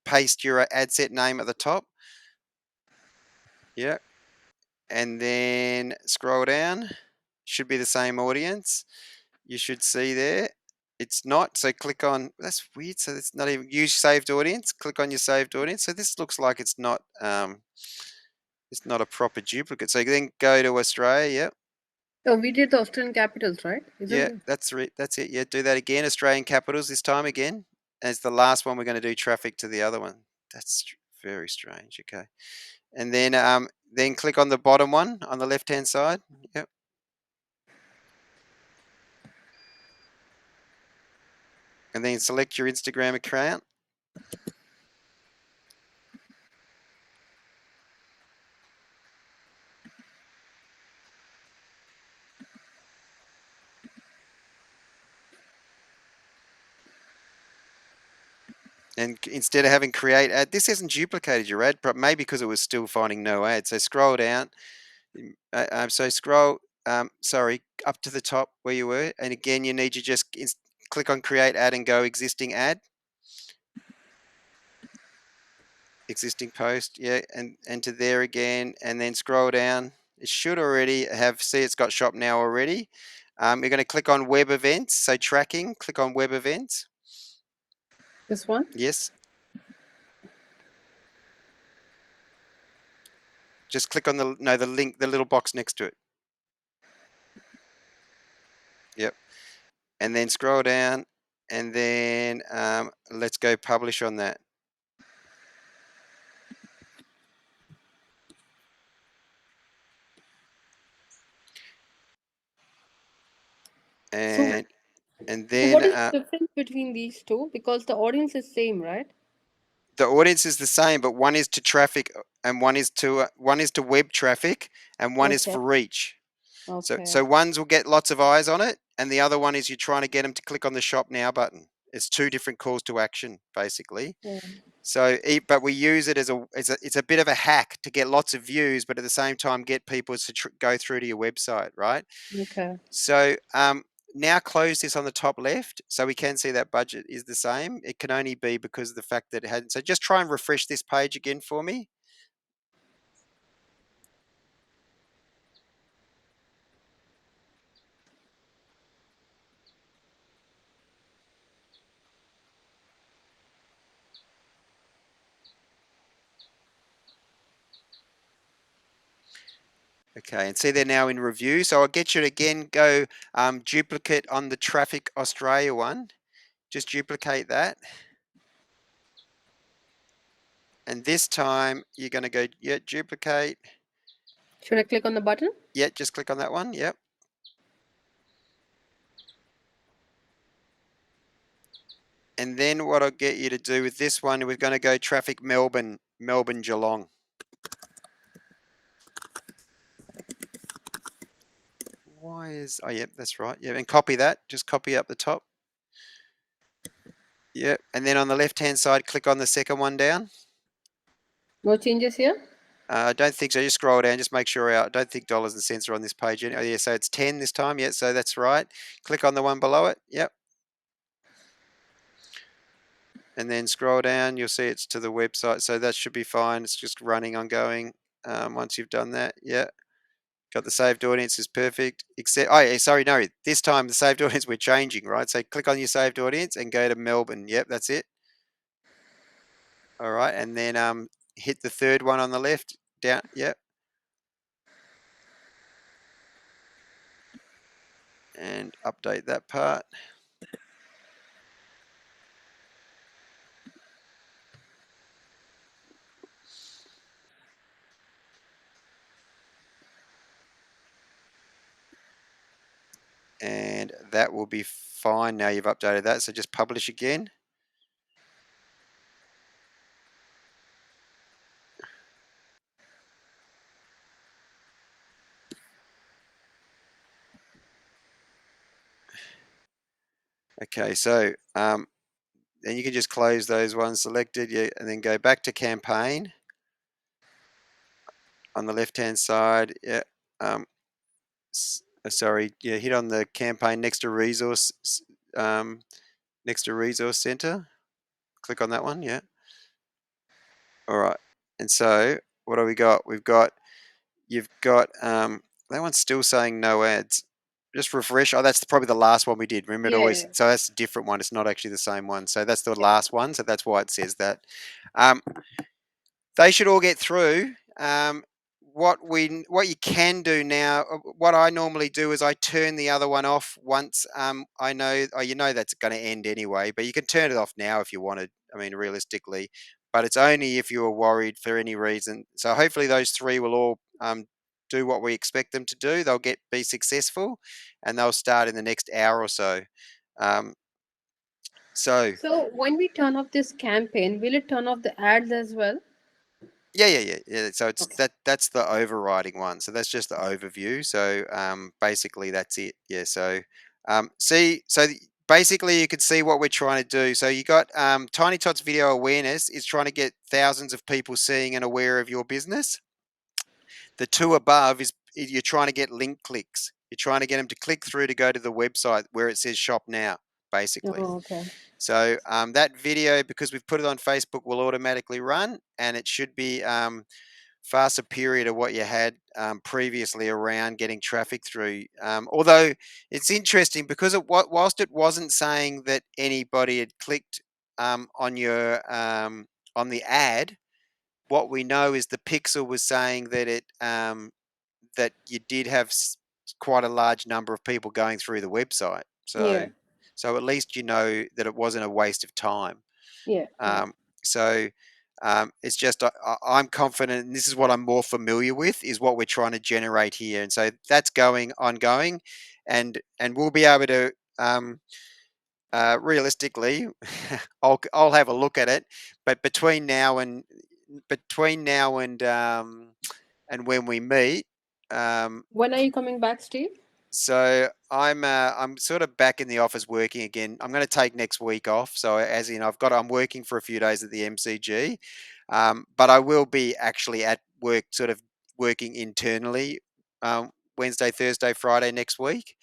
paste your ad set name at the top. Yeah, and then scroll down. Should be the same audience. You should see there. It's not, so click on, that's weird, so it's not even use saved audience. Click on your saved audience. So this looks like it's not a proper duplicate. So then go to Australia. Yep. Oh, we did the Australian capitals, right? Isn't Yeah, it? that's it. Yeah, do that again. Australian capitals this time again. As the last one, we're going to do traffic to the other one. That's very strange. Okay, and then click on the bottom one on the left hand side. Yep. And then select your Instagram account. And instead of having create ad, this hasn't duplicated your ad, maybe because it was still finding no ad. So scroll down. So scroll sorry, up to the top where you were. And again, you need to just click on create ad and go existing ad. Existing post, yeah, and enter there again, and then scroll down. It should already have, see it's got shop now already. You're going to click on web events, so tracking, click on web events. This one? Yes. Just click on the link, the little box next to it. Yep. And then scroll down, and then let's go publish on that. So, And so then what is the difference between these two? Because the audience is same, right? the audience is the same, but one is to traffic and one is to web traffic, and one is Okay. for reach. So Okay. ones will get lots of eyes on it, and the other one is you're trying to get them to click on the shop now button. It's two different calls to action, basically. Yeah. So, but we use it as it's a bit of a hack to get lots of views, but at the same time get people to go through to your website, right? Okay. So now close this on the top left, so we can see that budget is the same. It can only be because of the fact that it hadn't. So just try and refresh this page again for me. Okay, and see they're now in review. So I'll get you to again go duplicate on the Traffic Australia one. Just duplicate that. And this time you're going to go, yeah, duplicate. Should I click on the button? Yeah, just click on that one. Yep. And then what I'll get you to do with this one, we're going to go traffic Melbourne, Geelong. Why is, oh, yep, that's right. Yeah, and copy that. Just copy up the top. Yep. And then on the left-hand side, click on the second one down. No changes here? I don't think so. Just scroll down. Just make sure I don't think dollars and cents are on this page. Oh, yeah, so it's 10 this time. Yeah, so that's right. Click on the one below it. Yep. And then scroll down. You'll see it's to the website. So that should be fine. It's just running ongoing. Once you've done that, yeah. Got the saved audience is perfect. Except, oh, yeah, sorry, no. This time the saved audience we're changing, right? So click on your saved audience and go to Melbourne. Yep, that's it. All right, and then hit the third one on the left. Down. Yep. And update that part. And that will be fine now you've updated that. So just publish again. Okay, so then you can just close those ones selected, yeah, and then go back to campaign on the left-hand side. Yeah, sorry, yeah, hit on the campaign next to resource, next to resource center. Click on that one, yeah. All right, and so what do we got? You've got that one's still saying no ads. Just refresh. Oh, that's probably the last one we did. Remember, it always, Yeah. so that's a different one. It's not actually the same one. So that's the Yeah. last one. So that's why it says that. They should all get through. What you can do now, what I normally do is I turn the other one off once I know, oh, you know that's going to end anyway, but you can turn it off now if you wanted. I mean, realistically, but it's only if you were worried for any reason. So hopefully those three will all do what we expect them to do. They'll be successful, and they'll start in the next hour or so. Um, so So when we turn off this campaign, will it turn off the ads as well? yeah. So it's Okay. that's the overriding one. So that's just the overview. So basically that's it. Yeah. So basically you can see what we're trying to do. So you got Tiny Tots video awareness is trying to get thousands of people seeing and aware of your business. The two above is you're trying to get link clicks. You're trying to get them to click through to go to the website where it says shop now, basically. Oh, okay. So that video, because we've put it on Facebook, will automatically run, and it should be far superior to what you had previously around getting traffic through. Although it's interesting because whilst it wasn't saying that anybody had clicked on your on the ad, what we know is the pixel was saying that that you did have quite a large number of people going through the website. Yeah. So at least you know that it wasn't a waste of time. Yeah. Yeah. So it's just I'm confident, and this is what I'm more familiar with, is what we're trying to generate here, and so that's going ongoing, and we'll be able to realistically, I'll have a look at it, but between now and when we meet. When are you coming back, Steve? So I'm sort of back in the office working again. I'm going to take next week off. So as in I'm working for a few days at the MCG, but I will be actually at work, sort of working internally, Wednesday, Thursday, Friday next week.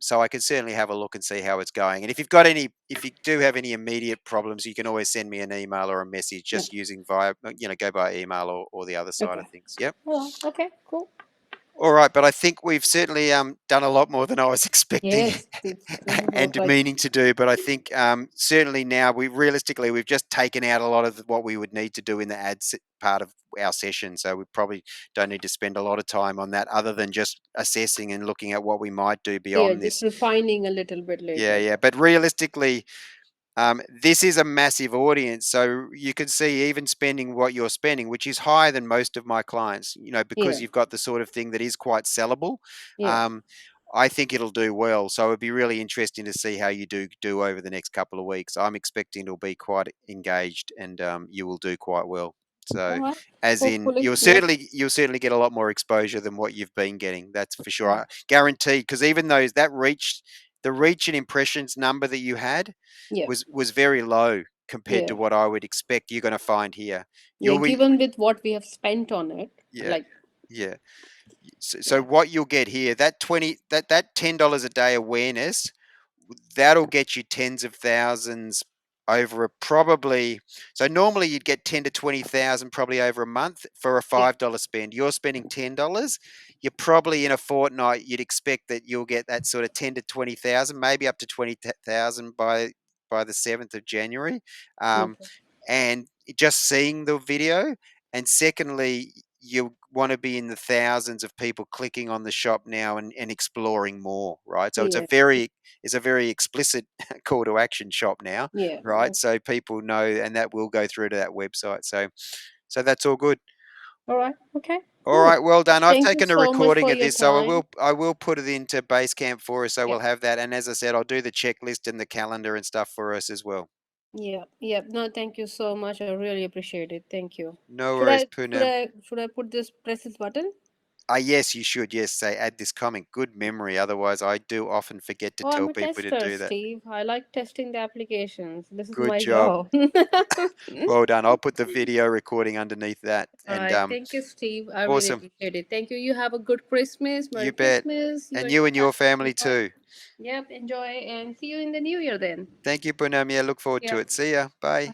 So I can certainly have a look and see how it's going. And if you do have any immediate problems, you can always send me an email or a message, Yeah. just using via, go by email or the other side Okay. of things. Yep. Oh, okay. Cool. All right, but I think we've certainly done a lot more than I was expecting Yes, this is what and like. meaning to do. But I think certainly now we've just taken out a lot of what we would need to do in the ads part of our session. So we probably don't need to spend a lot of time on that, other than just assessing and looking at what we might do Yeah, beyond just this. refining a little bit Yeah, later. yeah. But realistically, this is a massive audience, so you can see even spending what you're spending, which is higher than most of my clients, because Yeah. you've got the sort of thing that is quite sellable. Yeah. Um, I think it'll do well. So it'd be really interesting to see how you do over the next couple of weeks. I'm expecting it'll be quite engaged, and you will do quite well. All So, right. as in, Hopefully. Yeah. you'll certainly get a lot more exposure than what you've been getting. That's for sure, Yeah. I guaranteed. Because even though the reach and impressions number that you had Yeah. was very low compared to Yeah. what I would expect you're going to find here. Yeah. You'll be Given with what we have spent on it, yeah, like, yeah. So yeah. what you'll get here, that $10 a day awareness, that'll get you tens of thousands over a probably. So normally you'd get 10 to 20,000 probably over a month for a Yeah. $5 spend. You're spending $10. You're probably in a fortnight you'd expect that you'll get that sort of 10 to 20,000, maybe up to 20,000 by the 7th of January. Um, Okay. and just seeing the video, and secondly, you want to be in the thousands of people clicking on the shop now and exploring more, right? So Yeah. it's a very explicit call to action shop now, Yeah. right? So people know, and that will go through to that website. So that's all good. All right. Okay. All Cool. right, well done. I've Thank you taken a so much recording for of your this, so time. I will put it into Basecamp for us, so Yeah. we'll have that. And as I said, I'll do the checklist and the calendar and stuff for us as well. Yeah. Yeah. No, thank you so much. I really appreciate it. Thank you. No Should worries, I Poonam. put this press this button? Yes, you should. Yes, say add this comment. Good memory. Otherwise, I do often forget to Oh, I'm tell a people to tester, do that. Steve. I like testing the applications. This is Good my job. job. Well done. I'll put the video recording underneath that. All And right. Thank you, Steve. I really awesome. appreciate it. Thank you. You have a good Christmas. Merry You bet. Christmas. You And and you your and your family family enjoy. too. Yep. Enjoy and see you in the new year then. Thank you, Punamia. Look forward to Yep. it. See ya. Bye.